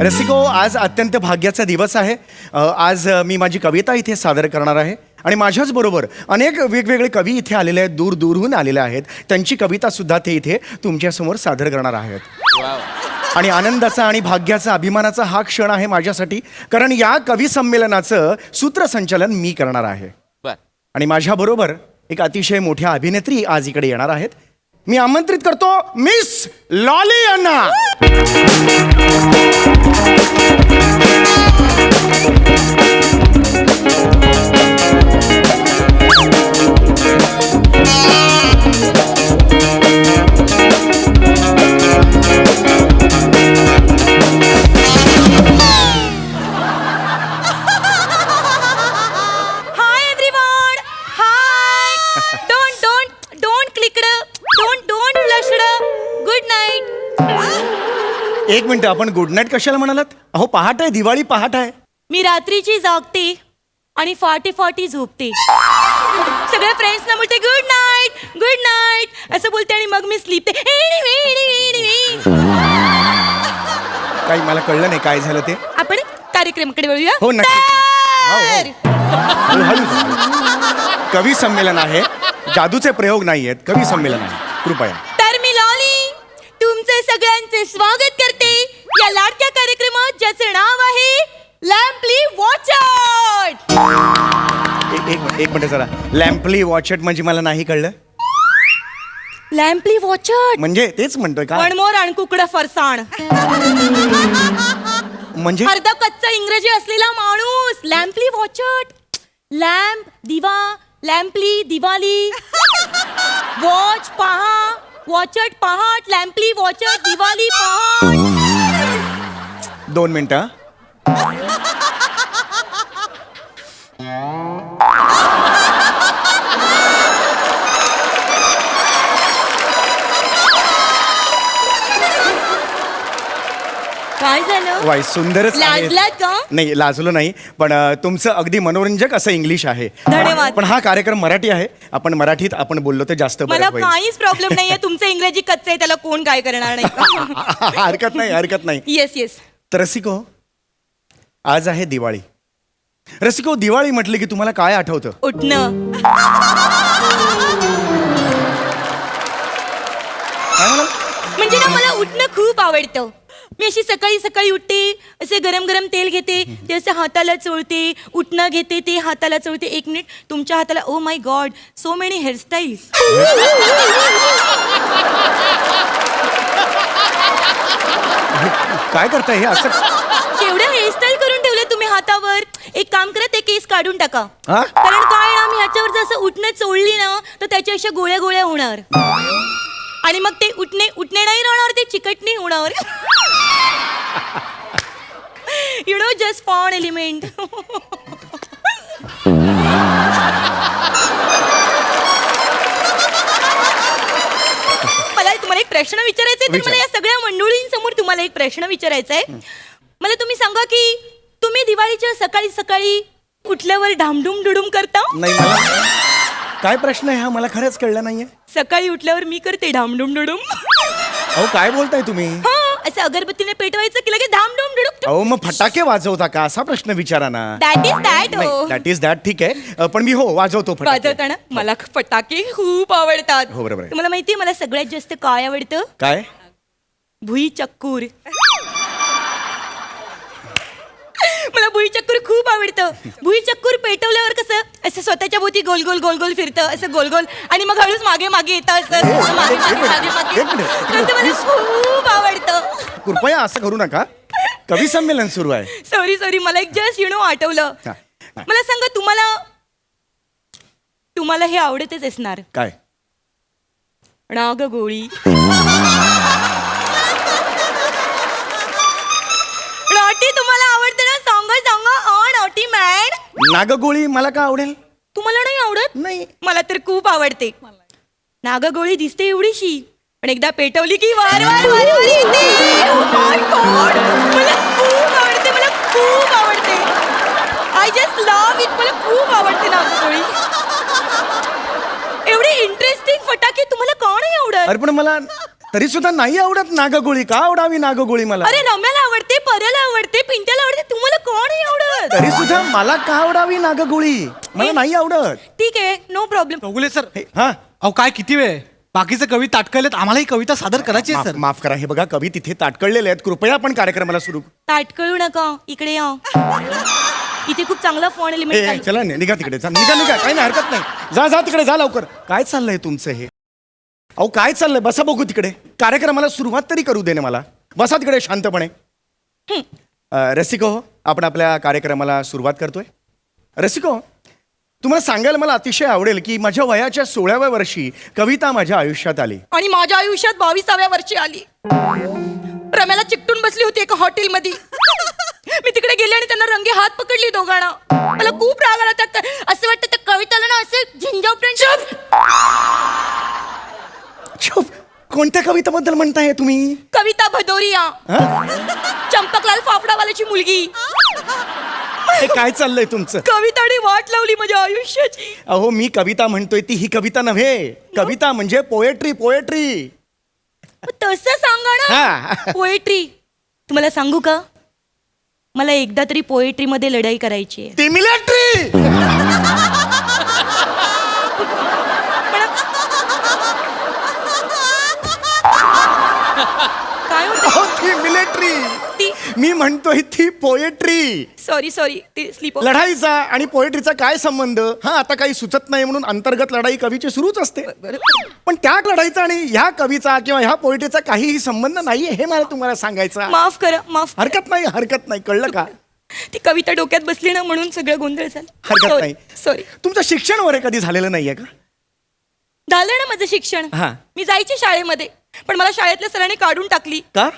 रसिको, आज अत्यंत भाग्याचा दिवस आहे. आज मी माझी कविता इथे सादर करणार आहे आणि माझ्याच बरोबर अनेक वेगवेगळे कवी इथे आलेले आहेत, दूर दूरहून आलेले आहेत. त्यांची कविता सुद्धा ते इथे तुमच्यासमोर सादर करणार आहेत. आणि आनंदाचा आणि भाग्याचा, अभिमानाचा हा क्षण आहे माझ्यासाठी, कारण या कवी संमेलनाचं सूत्रसंचालन मी करणार आहे. आणि माझ्याबरोबर एक अतिशय मोठ्या अभिनेत्री आज इकडे येणार आहेत. मी आमंत्रित करतो मिस लॉली यांना. एक मिनिट, आपण गुड नाईट कशाला म्हणालात? अहो, पहाट आहे, दिवाळी पहाट आहे. मी रात्रीची जागते आणि फाटी फाटी झोपते. सगळ्या फ्रेंड्सना बोलते गुड नाईट असं बोलते आणि मग मी स्लीप. काही मला कळलं नाही काय झालं ते. आपण कार्यक्रमाकडे वळूया. हो, नक्की. हळू. कवी संमेलन आहे, जादूचे प्रयोग नाही आहेत, कवी संमेलन आहे, कृपया. तर मी लॉली तुमचे सगळ्यांचे स्वागत करते या लाडक्या कार्यक्रमात ज्याचे नाव आहे लॅम्पली वॉचट. एक मिनिट जरा. लॅम्पली वॉचट म्हणजे मला नाही कळलं. लॅम्पली वॉचट. म्हणजे तेच म्हणतोय का वन मोर आणि कुकडा फरसाण. म्हणजे अर्धा कच्चा इंग्रजी असलेला माणूस. लॅम्पली वॉचट. लॅम्प दिवा, लॅम्पली दिवाली. वॉच पहा, वॉचट पहाट, लॅम्पली वॉचट, दिवाली पहाट. 2 मिनिटं. काय झालं? वाय सुंदरच आहे. लाजलात का? नाही लाजलो नाही पण तुमचं अगदी मनोरंजक असं इंग्लिश आहे. धन्यवाद. पण हा कार्यक्रम मराठी आहे. आपण मराठीत आपण बोललो तर जास्त बरं मला होईल. काहीच प्रॉब्लेम नाहीये. तुमचं इंग्रजी कच्चं आहे, त्याला कोण काय करणार नाही. हरकत नाही हरकत नाही. Yes yes. तर रसिको, आज आहे दिवाळी. रसिको, दिवाळी म्हटलं की तुम्हाला काय आठवतं? उठणं. काय म्हणाल? म्हणजे ना मला उठणं खूप आवडतं. मी अशी सकाळी सकाळी उठते, असे गरम गरम तेल घेते, ते असं हाताला चोळते, उठणं घेते, ते हाताला चोळते. 1 मिनिट, तुमच्या हाताला oh my God so many hairstyles. काय करताय हे असं? केवढ्या हेअरस्टाईल करून ठेवले तुम्ही हातावर. एक काम करा, ते केस काढून टाका. हा? कारण काय ना, मी ह्याच्यावर जसं उठणं चोळली ना तर त्याच्या अशा गोळ्या गोळ्या होणार. आणि मग ते उठणे उठणे नाही राहणार, ते चिकटणे होणार. यु नो, जस्ट फॉन एलिमेंट. मला तुम्हाला एक प्रश्न विचारायचा आहे. तर मला या सगळ्या मंडळींसमोर तुम्हाला एक प्रश्न विचारायचा आहे. मला तुम्ही सांगा की तुम्ही दिवाळीच्या सकाळी सकाळी उठल्यावर ढामढूम डुडूम करता? नाही, मला काय प्रश्न आहे हा? मला खरंच कळलं नाहीये. सकाळी उठल्यावर मी करते ढामढूम डुडूम. अहो काय बोलताय तुम्ही? हा, असं अगरबत्तीने पेटवायचं की लगेच धामधूम डुडुक. अहो मग फटाके वाजवता का असा प्रश्न विचारा ना. That is that. हो, दॅट इज दॅट. ठीक आहे पण मी हो वाजवतो फटाके. वाजवताना मला फटाके खूप आवडतात. हो, बरोबर आहे. तुम्हाला माहितीये मला सगळ्यात जास्त काय आवडतं? काय? भुई चक्कूर. मला भुई चक्कूर खूप आवडतं. भुई चक्कूर पेटवल्यावर कसं असं स्वतःच्या भोवती गोल गोल गोल गोल फिरतं, असं गोल गोल, आणि मग हळूच मागे मागे येतं असं मागे मागे मागे मागे. एक मिनिट. तर ते मला खूप आवडतं. कृपया असं करू नका. कवी संमेलन सुरू आहे. सॉरी सॉरी, मला एक जस्ट आठवलं. हा. मला सांगा, तुम्हाला हे आवडतच असणार. काय? नागगोळी. नॉटी तुम्हाला आवडते ना? सांगा सांगा. Naughty man. नागगोळी मला का आवडेल? तुम्हाला नाही आवडत? नाही. मला तर खूप आवडते. नागगोळी दिसते एवढीशी, पण एकदा पेटवली की वार वार वार वार येते. Oh my God. मला खूप आवडते, मला खूप आवडते. I just love it. मला खूप आवडते नागगोळी. एवढे इंटरेस्टिंग फटाके तुम्हाला का नाही आवडत? अरे पण मला तरी सुद्धा नाही आवडत नागगोळी. का आवडावी नागगोळी मला? अरे रम्याला आवडते, पर्याला आवडते, पिंट्याला आवडते, तुम्हाला का नाही आवडत? तरी सुद्धा मला का आवडावी नागगोळी? मला नाही आवडत. ठीक आहे, नो प्रॉब्लेम. चौगुले सर, हा, अहो काय किती वेळ? बाकीचे कवी ताटकलेत, आम्हाला ही कविता सादर करायची आहे सर. माफ करा. हे बघा कवी तिथे ताटकळलेले आहेत. कृपया आपण कार्यक्रमाला सुरू. ताटकळू नका, इकडे या. इथे खूप चांगला फोन एलिमेंट आहे. चला निघा तिकडे. निघा निघा. काही नाही, हरकत नाही. जा जा तिकडे, जा लवकर. काय चाललंय तुमचं हे? अहो काय चाललंय? बसा बघू तिकडे. कार्यक्रमाला सुरुवात तरी करू दे ना मला. बसा तिकडे शांतपणे. रसिको, आपण आपल्या कार्यक्रमाला सुरुवात करतोय. रसिको, तुम्हाला सांगायला मला अतिशय आवडेल की माझ्या वयाच्या 16व्या वर्षी कविता माझ्या आयुष्यात आली. आणि माझ्या आयुष्यात 22व्या वर्षी आली. रम्याला चिकटून बसली होती एका हॉटेलमध्ये. मी तिकडे गेले आणि त्यांना रंगे हात पकडली दोघांना. मला खूप राग आला. त्या असं वाटतं त्या कविताला ना असं झिंजावट्यांच्या. चुप. कोणत्या कवितेबद्दल म्हणताय तुम्ही? कविता भदोरिया. चंपकलाल फाफडावाल्याची मुलगी. हे काय चाललंय तुमचं? कविताने वाट लावली माझ्या आयुष्याची. अहो मी कविता म्हणतोय ती ही कविता नव्हे. कविता म्हणजे पोएट्री. पोएट्री. तसं सांगा ना. हा. पोएट्री. तुम्हाला सांगू का, मला एकदा तरी पोएट्री मध्ये लढाई करायची आहे. ती मिलिटरी. काय होतं? ती मिलिटरी. ती मी म्हणतोय ती पोएट्री. सॉरी ते स्लिप लढाईचा आणि पोएट्रीचा काय संबंध? हा आता काही सुचत नाही म्हणून अंतर्गत लढाई कवीची सुरूच असते, पण त्या लढाईचा आणि ह्या कवीचा किंवा ह्या पोएट्रीचा काहीही संबंध नाहीये हे मला तुम्हाला सांगायचं आहे. माफ करा माफ. हरकत नाही, कळलं का? ती कविता डोक्यात बसली ना म्हणून सगळं गोंधळ हरकत झाला. नाही. सॉरी. तुमचं शिक्षण वगैरे कधी झालेलं नाहीये का? झालं ना माझं शिक्षण. हा. मी जायची शाळेमध्ये, पण मला शाळेतल्या सरांनी काढून टाकली. का?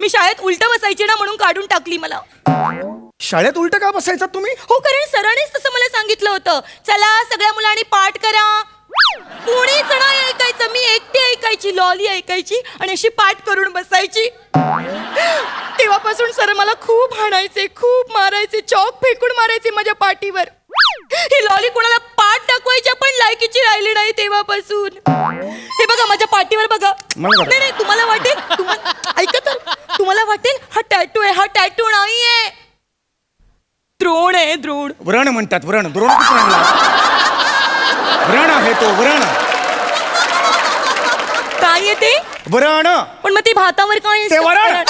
मी शाळेत उलट बसायची ना म्हणून काढून टाकली मला. शाळेत उलट का बसायचा तुम्ही? हो, कारण सरांनीच तसं मला सांगितलं होतं. चला सगळ्या मुलांनी पाठ करा. कोणीच नाही ऐकायचं, मी एकटी ऐकायची, लॉली ऐकायची आणि अशी पाठ करून बसायची. तेव्हापासून सर मला खूप हाणायचे, खूप मारायचे, चॉक फेकून मारायचे माझ्या पाठीवर. ही लॉली कोणाला पाठ दाखवायच्या पण लायकीची राहिली नाही तेव्हापासून. हे बघा माझ्या पाठीवर बघा. नाही तुम्हाला वाटेल, ऐका तर, तुम्हाला वाटेल हा टॅटू आहे. हा टॅटू नाहीये, द्रोण आहे, द्रोण. व्रण म्हणतात, व्रण. द्रोण कुठून आणला? व्रण आहे तो, व्रण. काय आहे ते? व्रण. पण मग ते भातावर काय ते वरण.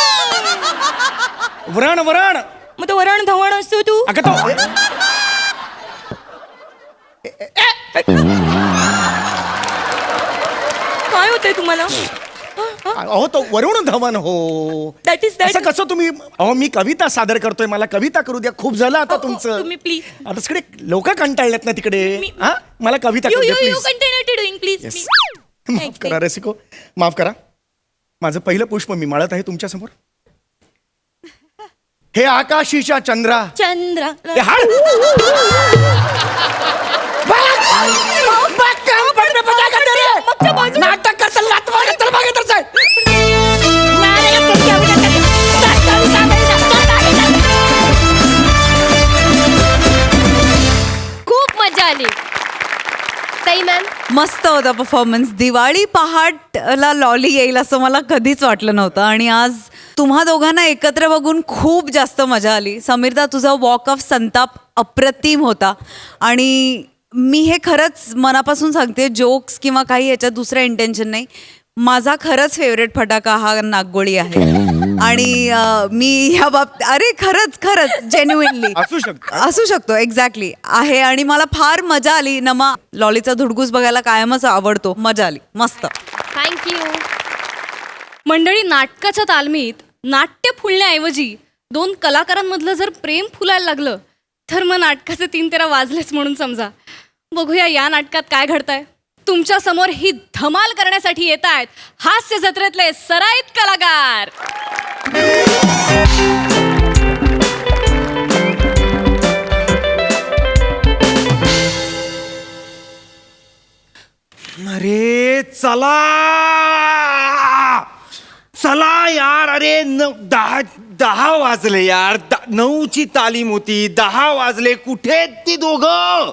व्रण. मग तो वरण धवण असतो तू. अगं तो काय होतंय तुम्हाला? अहो तो वरुण धवन हो. दॅट इज असं दॅट. कसं तुम्ही? अहो मी कविता सादर करतोय, मला कविता करू द्या. खूप झालं आता तुमचं. तुम्ही प्लीज. आता सगळे लोक कंटाळलेत ना तिकडे. हा मला कविता यू करू यू द्या you please. Continue to doing please. माफ करा रसिको, माफ करा. माझं पहिलं पुष्प मी माळत आहे तुमच्या समोर. हे आकाशीच्या चंद्रा. चंद्र. हे हाड. नाटक करता खूप मजा आली. सई मॅम, मस्त होता परफॉर्मन्स. दिवाळी पहाटला लॉली येईल असं मला कधीच वाटलं नव्हतं आणि आज तुम्हा दोघांना एकत्र बघून खूप जास्त मजा आली. समीरदा, तुझा वॉक ऑफ संताप अप्रतिम होता आणि मी हे खरंच मनापासून सांगते, जोक्स किंवा काही याच्यात दुसरं इंटेन्शन नाही. माझा खरंच फेवरेट फटाका हा नागगोळी आहे आणि मी ह्या बाबतीत अरे खरंच जेन्युइनली असू शकतो एक्झॅक्टली आहे आणि मला फार मजा आली. नमा लॉलीचा धुडगूस बघायला कायमच आवडतो. मजा आली, मस्त. थँक्यू. मंडळी, नाटकाच्या तालमीत नाट्य फुलण्याऐवजी दोन कलाकारांमधलं जर प्रेम फुलायला लागलं तर मग नाटकाचे 3 तेरा वाजलेच म्हणून समजा. बघूया या नाटकात काय घडतंय. तुमच्या समोर ही धमाल करण्यासाठी येत आहेत हास्य जत्रेतले सराईत कलाकार. अरे चला चला यार. अरे 10 वाजले यार. 9ची तालीम होती, 10 वाजले. कुठे ती दोघं?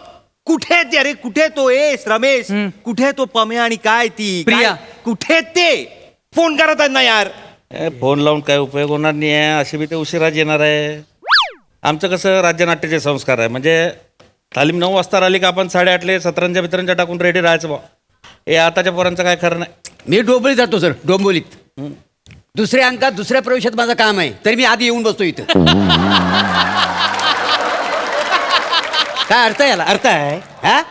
कुठे ते? अरे कुठे तो रमेश? कुठे तो पम्या आणि काय ती प्रिया? कुठे ते? फोन करत आहेत ना यार. फोन लावून काय उपयोग होणार नाही आहे. असे बी ते उशिराच येणार आहे. आमचं कसं राज्यनाट्याचे संस्कार आहे, म्हणजे तालीम 9 वाजता राहिली का आपण 8:30 सतरंजा बितरंजा टाकून रेडी राहायचं बा. हे आताच्या पोरांचं काय खरं नाही. मी डोंबोलीत जातो सर, डोंबोलीत. दुसऱ्या अंकात दुसऱ्या प्रवेशात माझं काम आहे, तरी मी आधी येऊन बसतो इथं. काय अर्थ आहे याला? अर्थ आहे हा?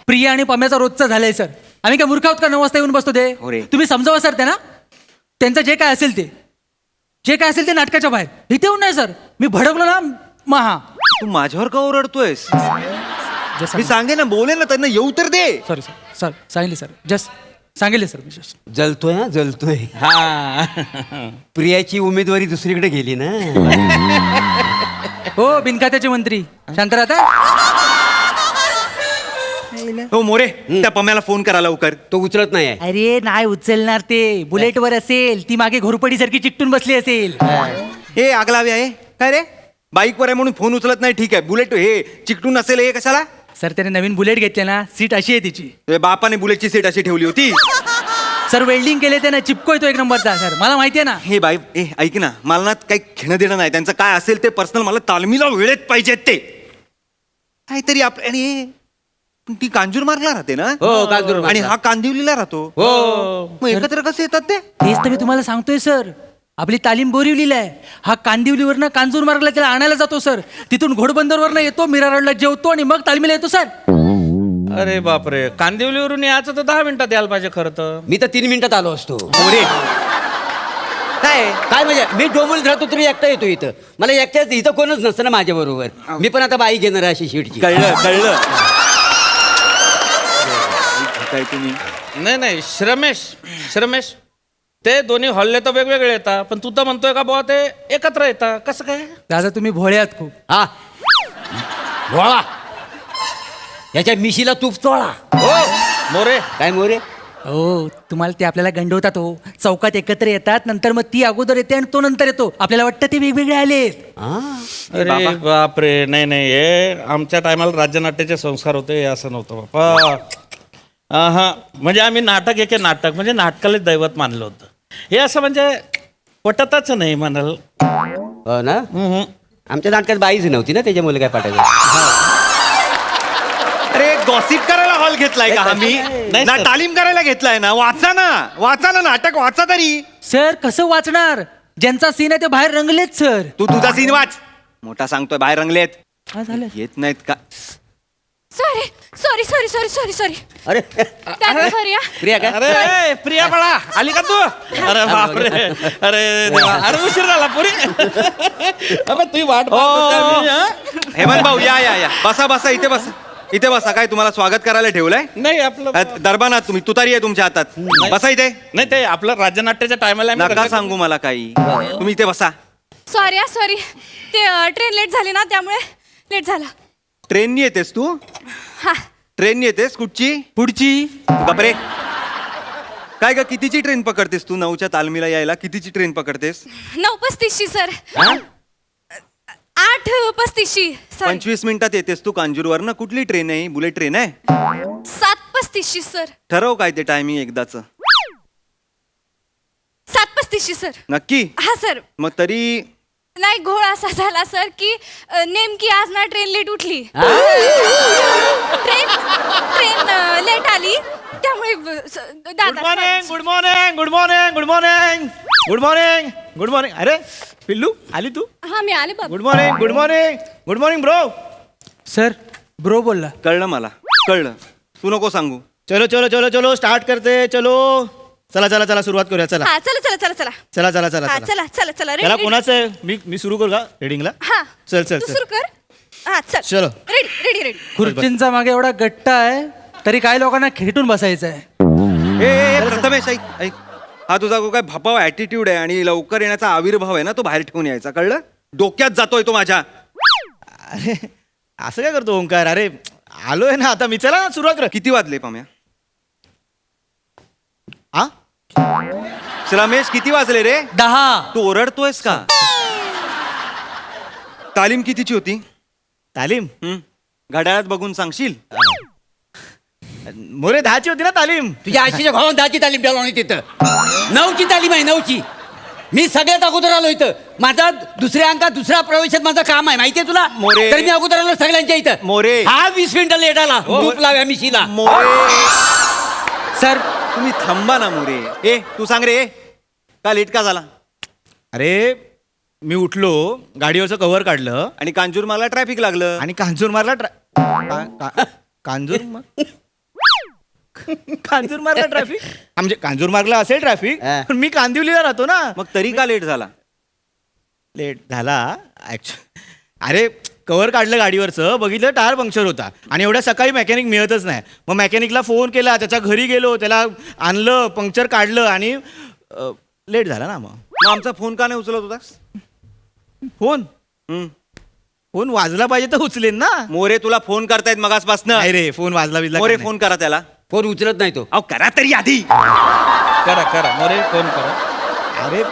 प्रिया आणि पम्याचा रोजचा झालाय सर. आम्ही काय मूर्ख आहोत का 9 वाजता येऊन बसतो ते? तुम्ही समजावा सर त्यांना. त्यांचं जे काय असेल ते नाटकाच्या बाहेर. इथे येऊन नाही सर. मी भडकलो ना महा. तू माझ्यावर का ओरडतोयस? मी सांगे ना, बोले ना त्यांना येऊ तर दे. सॉरी सर सांगितले सर. जस्ट सांगितले सर मी जस्ट. जलतोय हा, जलतोय. हा प्रियाची उमेदवारी दुसरीकडे गेली ना. हो, बिनखात्याचे मंत्री शांत राहता. हो मोरे, त्या पम्याला फोन करा लवकर. तो उचलत नाही आहे. अरे नाही उचलणार ते. बुलेटवर असेल, ती मागे घोरपडी सारखी चिकटून बसली असेल. हे आगलावे आहे काय रे? बाईकवर आहे म्हणून फोन उचलत नाही, ठीक आहे. बुलेट हे चिकटून असेल, हे कशाला? सर त्याने नवीन बुलेट घेतले ना, सीट अशी आहे तिची. तुझ्या बापाने बुलेटची सीट अशी ठेवली होती. सर वेल्डिंग केले त्याने, चिपको येतो 1 नंबरचा. सर मला माहिती आहे ना. हे बाई ऐक ना, मला ना काही घेणं देणं नाही त्यांचं. काय असेल ते पर्सनल, मला तालमीला वेळेत पाहिजेत ते. काहीतरी आपल्या आणि पण ती कांजूरमार्गला राहते ना. हो, कांजूरमार्गला. आणि हा कांदिवलीला राहतो. हो. मग एकत्र कसे येतात ते? तेच तर मी तुम्हाला सांगतोय सर. आपली तालीम बोरिवलीला आहे. हा कांदिवलीवरनं कांजूर मार्गला त्याला आणायला जातो सर. तिथून घोडबंदरवरनं येतो, मीरा रोडला जेवतो आणि मग तालमीला येतो सर. अरे बापरे, कांदिवलीवरून यायचं तर 10 मिनिटात यायला पाहिजे खरं तर. मी तर 3 मिनिटात आलो असतो. काय काय म्हणजे मी डोंबोलीत राहतो तरी एकटा येतो इथं. मला एकट्याच इथं कोणच नसतं ना माझ्या बरोबर. मी पण आता बाई घेणार अशी शीटची. कळलं कळलं काय तुम्ही नाही श्रमेश ते दोन्ही हॉलले तर वेगवेगळे येतात, पण तू तर म्हणतोय का बुवा ते एकत्र येतात, कसं काय? दादा तुम्ही भोळे आहात खूप. हा भोळा याच्या मिशीला तूप चोळा. हो मोरे. काय मोरे? हो तुम्हाला ते आपल्याला गंडवतात हो. चौकात एकत्र येतात, नंतर मग ती अगोदर येते आणि तो नंतर येतो. आपल्याला वाटतं ते वेगवेगळे आलेत. अरे बापरे, नाही हे आमच्या टायमाला राज्यनाट्याचे संस्कार होते, हे असं नव्हतं बापा. हा म्हणजे आम्ही नाटक म्हणजे नाटकालाच दैवत मानलं होतं. हे असं म्हणजे पटतच नाही म्हणाल. हो ना. आमच्या नाटकात बाईच नव्हती ना, त्याच्यामुळे काय पाठायचं. अरे गॉसिप करायला हॉल घेतलाय का आम्ही? ना तालीम करायला घेतलाय ना. वाचा ना नाटक वाचा तरी. सर कसं वाचणार? ज्यांचा सीन आहे ते बाहेर रंगलेत सर. तू तुझा सीन वाच. मोठा सांगतोय बाहेर रंगलेत. काय झालं? येत नाहीत का? सॉरी अरे सॉरी प्रिया काय? अरे प्रिया बाळा आली का तू? अरे बापरे, अरे देवा, अरे उशीर झाला पुरी. अबे तुझी वाट पाहत होते मी, हा? हेमंत भाऊ या बसा इथे बसा. काय तुम्हाला स्वागत करायला ठेवलंय? नाही आपलं दरबानात तुम्ही तुतारी आहे तुमच्या हातात. बसा इथे. नाही ते आपलं राज्यनाट्याच्या टायमाला नका सांगू मला काही. तुम्ही इथे बसा. सॉरी ते ट्रेन लेट झाली ना, त्यामुळे लेट झाला. ट्रेननी येतेस तू? हा ट्रेननी येतेस? कुठची? पुढची बापरे. काय ग कितीची ट्रेन पकडतेस तू? 9च्या तालमीला यायला कितीची ट्रेन पकडतेस? 9:35 सर. 8:35 सर. 25 मिनिटात येतेस तू कांजूरवर ना. कुठली ट्रेन आहे? बुलेट ट्रेन आहे? 7:35 सर. ठरव काय ते टायमिंग एकदाच. 7:35 सर. नक्की? हा सर. मग तरी नाही घोळ असा झाला सर की नेमकी आज ना ट्रेन लेट उठली. ट्रेन लेट आली त्यामुळे गुड मॉर्निंग. अरे पिल्लू आली तू? हा मी आले बाबा. Good morning bro. Sir bro बोलला. कळलं मला, कळलं. तू नको सांगू. चलो स्टार्ट करते. चलो चला सुरुवात करूया. चला हा चला चला हा चला त्याला रेडी कोणाचं आहे? मी सुरू करू का रेडिंगला? हा चल तू सुरू कर. हा चलो. रेडी खुर्चींचा मागे एवढा गट्टा आहे तरी काही लोकांना खेटून बसायचं आहे. ए प्रथमेश ऐक. हा तुझा काय भपाव ऍटिट्यूड आहे आणि लवकर येण्याचा आविर्भाव आहे ना, तो बाहेर ठेवून यायचा. कळलं? डोक्यात जातोय तो माझ्या. अरे असं काय करतो ओंकार? अरे आलोय ना आता मी. चला ना सुरुवात कर. किती वाजले पाम्या? हा रमेश किती वाजले रे? 10. तू ओरडतोयस का? तालीम कितीची होती? तालीम घड्याळात बघून सांगशील? मोरे 10ची होती ना तालीम. तुझ्या आशीच्या भावानं 10ची तालीम द्यायला आणि तिथं 9ची तालीम आहे. 9ची. मी सगळ्यात अगोदर आलो इथं. माझा दुसऱ्या अंकात दुसऱ्या प्रवेशात माझं काम आहे, माहितीये तुला? मोरे. तर मी अगोदर आलो सगळ्यांच्या इथं. मोरे. हा 20 मिनिटं लेट आला. तूप लाव्या मिशीला. सर तुम्ही थांबा ना मोरे. ए तू सांग रे, का लेट का झाला? अरे मी उठलो, गाडीवरचं कव्हर काढलं आणि कांजूर मला ट्रॅफिक लागलं. आणि कांजूर मारला कांजूर मारला ट्रॅफिक. म्हणजे कांजूर मार्गला असेल ट्रॅफिक, पण मी कांदिवलीला राहतो ना. मग तरी का लेट झाला? लेट झाला अरे कव्हर काढलं गाडीवरचं, बघितलं टायर पंक्चर होता आणि एवढ्या सकाळी मेकॅनिक मिळतच नाही. मग मेकॅनिकला फोन केला, त्याच्या घरी गेलो, त्याला आणलं, पंक्चर काढलं आणि लेट झाला ना. मग आमचा फोन का नाही उचलत होतास? फोन वाजला पाहिजे तर उचलेन ना. मोरे तुला फोन करतायत मगासपासनं. नाही रे, फोन वाजला बिजला मोरे काय फोन करा त्याला. फोन उचलत नाही तो. अहो करा तरी आधी. करा मोरे फोन करा. नाही. अरे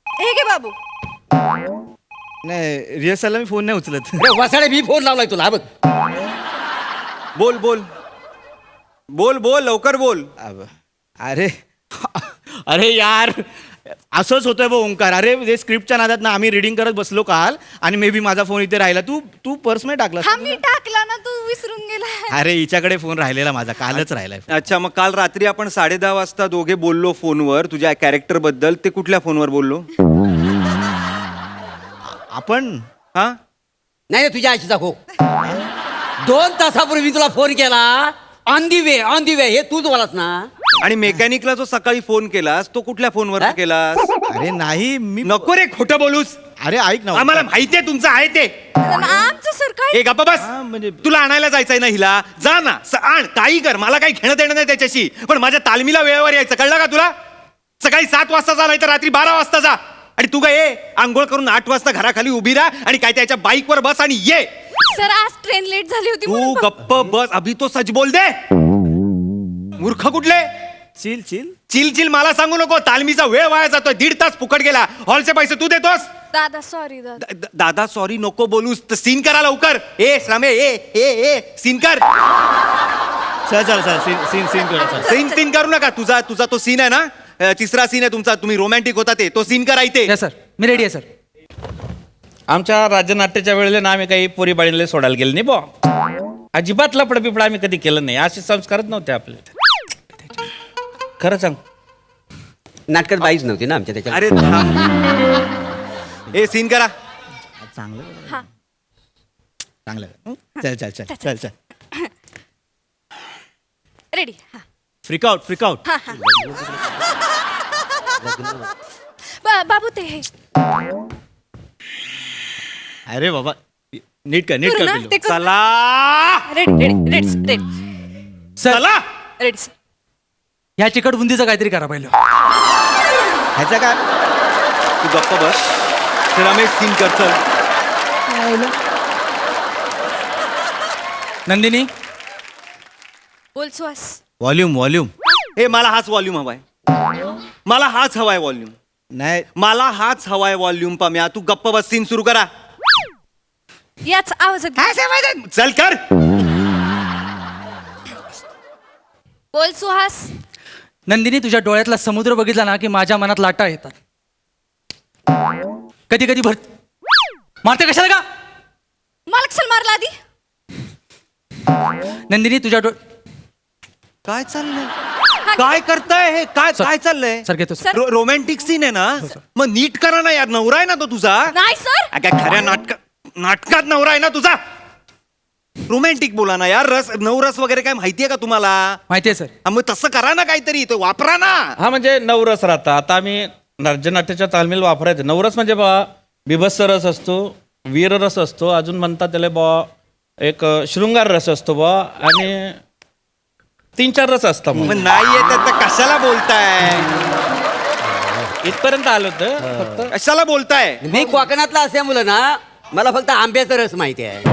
हे घे बाबू. नाही रिहर्सलला मी फोन नाही उचलत. अरे वसाडे, मी फोन लावलाय तुला. बघ बोल लवकर बोल. अरे अरे यार असंच होतंय बघ ओंकार. अरे स्क्रिप्टच्या नादात ना आम्ही रिडिंग करत बसलो काल आणि मे बी माझा फोन इथे राहिला. तू पर्स मध्ये टाकला. हा मी टाकला ना, तू विसरून गेला. अरे हिच्याकडे फोन राहिलेला माझा, कालच राहिलाय. अच्छा, मग काल रात्री आपण 10:30 वाजता दोघे बोललो फोनवर तुझ्या कॅरेक्टर बद्दल. ते कुठल्या फोनवर बोललो आपण? हा नाही रे, तुझ्या आईचा हो 2 तासापूर्वी मी तुला फोन केला. ऑन दी वे हे तूच बोलास ना. आणि मेकॅनिकला जो सकाळी फोन केलास तो कुठल्या फोनवर हा? केलास? अरे नाही मी नको रे खोटं बोलूस. अरे ऐक ना आम्हाला माहितीये तुमचं आहे ते. आमचं सर काय ए गप्पा बस. म्हणजे तुला आणायला जायचंय ना हिला, जा ना आण, काही कर, मला काही घेणं देणं नाही त्याच्याशी. पण माझ्या तालमीला वेळेवर यायचं, कळलं का तुला? सकाळी 7 वाजता जा, नाही तर रात्री 12 वाजता जा. आणि तू काय आंघोळ करून 8 वाजता घराखाली उभी राहा आणि काय त्याच्या बाईकवर बस आणि ये. सर आज ट्रेन लेट झाली होती तू म्हणून गप्प बस. अभि तो सच बोल दे. मूर्ख कुठले? चिल चिल चिल चिल मला सांगू नको. तालमीचा वेळ वाया जातोय, 1.5 तास फुकट गेला. हॉलचे पैसे तू देतोस. दादा सॉरी दादा. दादा सॉरी नको बोलूस. तर सीन करा लवकर. ए श्रामे ए सीन कर. चल सीन सीन करू नका. तुझा तो सीन आहे ना, 3रा सीन आहे तुमचा, तुम्ही रोमॅन्टिक होता तो सीन करा इथे. या सर, मी रेडी आहे सर. आमच्या राज्यनाट्याच्या वेळेला ना आम्ही काही पोरी बाळीला सोडायला गेलो नाही बा. अजिबात लपड बिपड आम्ही कधी केलं नाही. असे संस्कारच नव्हते आपले. खरं सांग. नाटकात बाईच नव्हती ना आमच्या त्याच्या. अरे ए सीन करा. चांगलं हा चल रेडी. हा फ्रिक आउट हा हा. बाबू ते हे अरे बाबा नीट कर करू ना? पिल्लू. ते करू. चला रेडी सर चला. Ready sir. ह्या चिकट बुंदीचं काहीतरी करा पहिलं. ह्याचा काय? तू गप्प बस. रमेश सीन कर. चल नंदिनी बोल सुहास. व्हॉल्यूम हे मला हाच व्हॉल्यूम हवाय. मला हाच हवाय व्हॉल्यूम. नाही मला हाच हवाय व्हॉल्यूम. पम्या तू गप्प बस. सीन सुरू करा. याच आवाजात चल कर. बोल सुहास. नंदिनी, तुझ्या डोळ्यातला समुद्र बघितला ना की माझ्या मनात लाटा येतात. कधी कधी मारते कशाला का? मला कशाला मारला आधी? नंदिनी, तुझ्या काय चाललंय? काय करताय हे? काय चाललंय? सर घेतो सर. रोमॅन्टिक सीन आहे ना, मग नीट करा ना यार. नवरा आहे ना तो तुझा. नाही सर. काय खऱ्या नाटकात नवरा आहे ना तुझा. रोमॅन्टिक बोला ना यार. नवरस वगैरे काय माहितीये का तुम्हाला? माहितीये सर. मग तसं करा ना काहीतरी. तो वापरा ना. हा म्हणजे नवरस राहता. आता आम्ही राज्यनाट्याच्या तालमीला वापरायचं. नवरस म्हणजे बा बिभत्स रस असतो, वीर रस असतो, अजून म्हणतात त्याला बा एक शृंगार रस असतो बा, आणि 3-4 रस असतात. मग नाही येत तर कशाला बोलताय? इथपर्यंत आलो होतं फक्त. कशाला बोलताय? मी कोकणातला असल्यामुळं ना मला फक्त आंब्याचा रस माहिती आहे.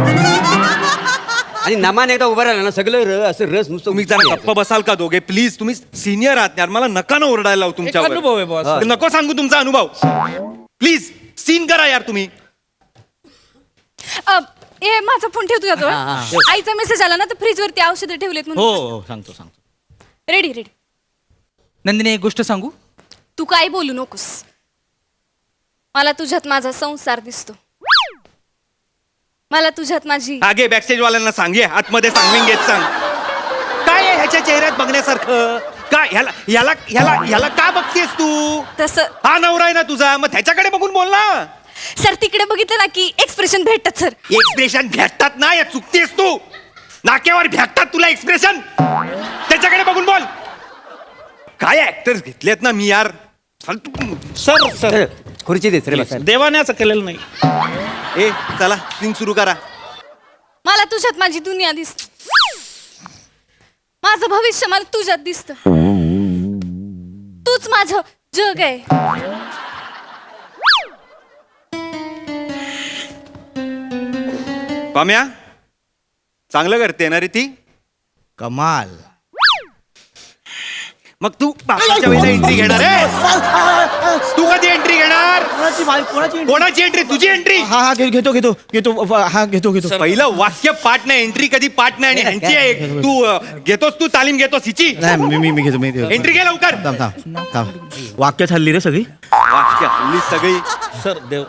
आणि नमान एकदा उभं राहिला ना सगळं असं रस नुसतं. तुम्ही जरा गप्प बसाल का दोघे प्लीज? तुम्ही सिनियर आहात यार. मला नका ना ओरडायला लावू एक अनुभव आहे तुमच्यावर. बॉस. नको सांगू तुमचा अनुभव. प्लीज सीन करा यार तुम्ही. हे माझा फोन ठेवतो का जवळ? आईचा मेसेज आला ना, तर फ्रीज वरती औषधं ठेवलेत म्हणून. हो सांगतो रेडी. नंदिनी, एक गोष्ट सांगू? तू काय बोलू नकोस. मला तुझ्यात माझा संसार दिसतो. मला तुझ्यात माझी आगे बॅकस्टेज वाल्यांना सांग. ये आतमध्ये सांगून घेत सांग. काय आहे ह्याच्या चेहऱ्यात बघण्यासारखं? काय ह्याला का बघतेस तू? तसं हा नवरा आहे ना तुझा, मग त्याच्याकडे बघून बोल ना. सर तिकडे बघितलं ना की एक्सप्रेशन भेटतात सर. एक्सप्रेशन भेटतात ना, या चुकतेस तू. नाक्यावर भेटतात तुला एक्सप्रेशन. त्याच्याकडे बघून बोल. काय ऍक्टर्स घेतलेत ना मी यार. सर खुर्ची देत रे बसा. देवाने असं केलेलं नाही. ए चला सीन सुरू करा. मला तुझ्यात माझी दुनिया दिसते. माझं भविष्य मला तुझ्यात दिसत. तूच माझं जग आहे. पाम्या चांगलं करते ना रे ती. कमाल. मग तू बापाच्या वेळेला एंट्री घेणार आहे? तू कधी एंट्री घेणार? कोणाची एंट्री? तुझी एंट्री. हा घेतो घेतो घेतो हा घेतो घेतो पहिलं वाक्य पाठ नाही, एंट्री कधी पाठ नाही. आणि ह्यांची आहे. तू घेतोस, तू तालीम घेतोस हिची. नाही मी घेतो मी एंट्री घे लवकर. वाक्य हल्ली रे सगळी. वाक्य हल्ली सगळी. सर देव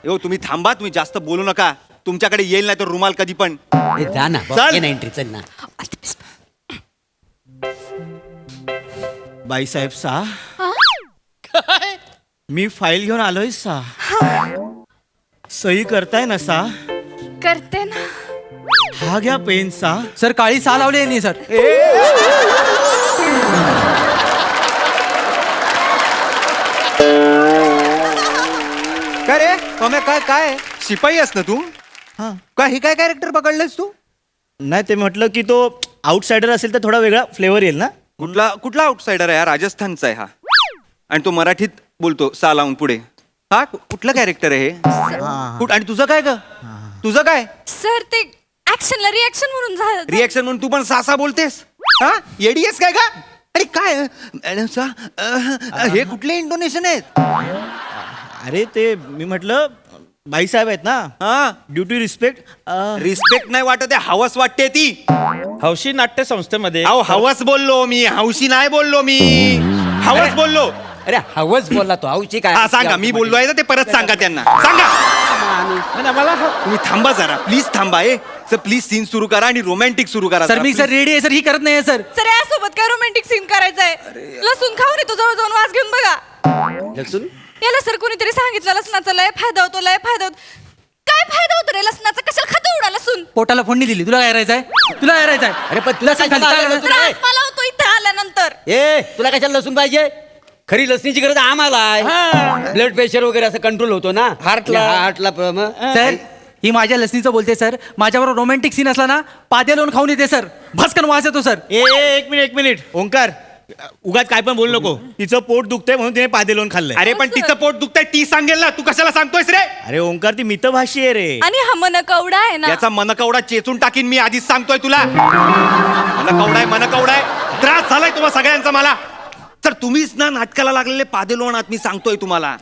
हो तुम्ही थांबा, तुम्ही जास्त बोलू नका. तुमच्याकडे येईल नाही तर रुमाल कधी पण. ए, जा ना चल. एंट्री चल ना. बाईसाहेब सा मी फाईल घेऊन आलोय सा. सही करताय ना सा? करते ना. हा घ्या पेन सा. सर काळी सा लावली यांनी सर. काय रे मम्या, काय काय शिपाई आहेस ना तू? हा. काय हे काय कॅरेक्टर पकडलेस तू? नाही ते म्हटलं की तो आउटसाइडर असेल तर थोडा वेगळा फ्लेवर येईल ना. कुठला आउटसाइडर आहे हा? राजस्थानचा आहे हा. आणि तो मराठीत बोलतो सा लावून पुढे. हा कुठलं कॅरेक्टर आहे हे? आणि तुझं काय ग? तुझं काय सर ते ऍक्शनला रिॲक्शन म्हणून झालं. रिएक्शन म्हणून तू पण सासा बोलतेस? हा येडी आहेस काय का? अरे काय हे कुठले इंटोनेशन आहेत? अरे ते मी म्हटलं बाईसाहेब आहेत ना. हा ड्युटी रिस्पेक्ट. रिस्पेक्ट नाही वाटत आहे, हवस वाटते ती. हौशी नाट्य संस्थेमध्ये अहो हवस बोललो मी, हौशी नाही बोललो मी. हवस बोललो. अरे हवस बोलला तो हौशी काय? हा सांगा, मी बोललो आहे ना ते परत सांगा त्यांना. सांगा. मला तुम्ही थांबा जरा, प्लीज थांबा. सर प्लीज सीन सुरू करा आणि रोमॅन्टिक सुरू करा. सर मी सर रेडी आहे सर, ही करत नाही सर. सर यासोबत काय रोमॅन्टिक सीन करायचंय? लसूण खाऊन येतो, जवळ जाऊन वास घेऊन बघा. लसूण याला सर कोणीतरी सांगितलं लसणाचा लय फायदा होतो, लय फायदा होतो. काय फायदा होतो रे लसणाचा? कशाला खातो एवढा लसूण? पोटाला फोडणी दिली. तुला काय करायचंय? तुला काय करायचंय? अरे पण तुला लसूण कशाला खाली आलं काय- लसूण? त्रास मला होतो इथं आल्यानंतर. ए तुला कशाला लसूण पाहिजे? खरी लसणीची गरज आम्हाला आहे. ब्लड प्रेशर वगैरे असं कंट्रोल होतो ना हार्टला सर ही माझ्या लसणीचं बोलते सर. माझ्याबरोबर रोमॅन्टिक सीन असला ना पाद्या लावून खाऊन येते सर. भस्कन वास येतो सर. एक मिनिट ओंकार उगाच काय पण बोलू नको. तिचं पोट दुखतंय म्हणून तिने पादे लावून खाल्लंय. अरे पण तिचं पोट दुखतंय ती सांगेल ना, तू कशाला सांगतोयस रे? अरे ओंकार ती मितभाषी आहे रे. आणि हा मन कवडा आहे ना. याचा मनकवडा चेचून टाकीन मी, आधीच सांगतोय तुला. मनकवडा आहे. त्रास झालाय तुम्हाला सगळ्यांचा मला. तर तुम्हीच ना नाटकाला लागलेले पादे लोणात मी सांगतोय तुम्हाला.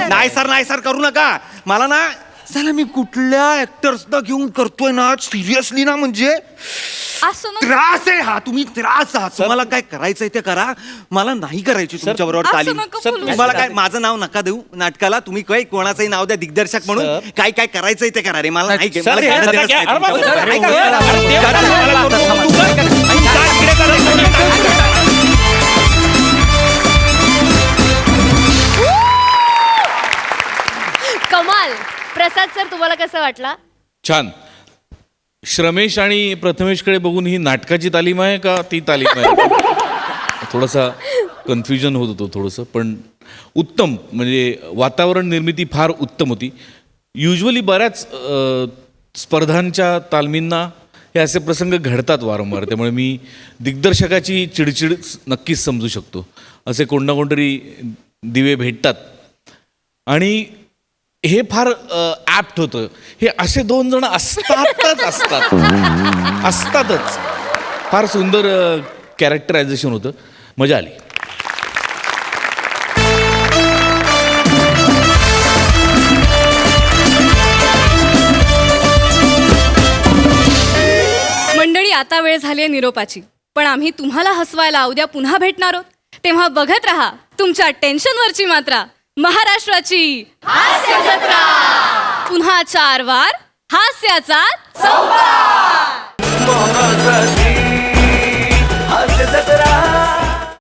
नाही सर करू नका. मला ना चला मी कुठल्या ऍक्टर्सना घेऊन करतोय ना सिरियसली ना, म्हणजे असं नको. त्रास आहे हा. तुम्ही त्रास आहात. तुम्हाला काय करायचंय ते करा. मला नाही करायची तुमच्या बरोबर असं तालीम. नको बोलू. तुम्हाला काय माझं नाव नका देऊ नाटकाला. तुम्ही काय कोणाचंही नाव द्या दिग्दर्शक म्हणून. काय काय करायचंय ते करा रे. मला नाही सर, मला हे घेणं नका देणंच घ्या. नाही अरे बाबा, तुमच्याबरोबर. ऐका, ऐका, अरे ऐका, देवा, ऐका, मला ऐका, करू नको. तू कर. काय इकडे करायचं? कमाल. प्रसाद सर तुम्हाला कसं वाटला? छान. श्रमेश आणि प्रथमेशकडे बघून ही नाटकाची तालीम आहे का ती तालीम आहे? थोडासा कन्फ्युजन होत होतो थोडंसं, पण उत्तम. म्हणजे वातावरण निर्मिती फार उत्तम होती. युजली बऱ्याच स्पर्धांच्या तालमींना हे असे प्रसंग घडतात वारंवार. त्यामुळे मी दिग्दर्शकाची चिडचिड नक्कीच समजू शकतो. असे कोण ना कोणतरी दिवे भेटतात आणि हे फार ॲप्ट होतं. हे असे दोन जण असतातच. फार सुंदर कॅरेक्टरायझेशन होतं. मजा आली. मंडळी आता वेळ झाली आहे निरोपाची. पण आम्ही तुम्हाला हसवायला उद्या पुन्हा भेटणार आहोत. तेव्हा बघत राहा तुमच्या टेन्शनवरची मात्रा, महाराष्ट्राची हास्य जत्रा. पुन्हा 4 वार हास्याचा चौकार.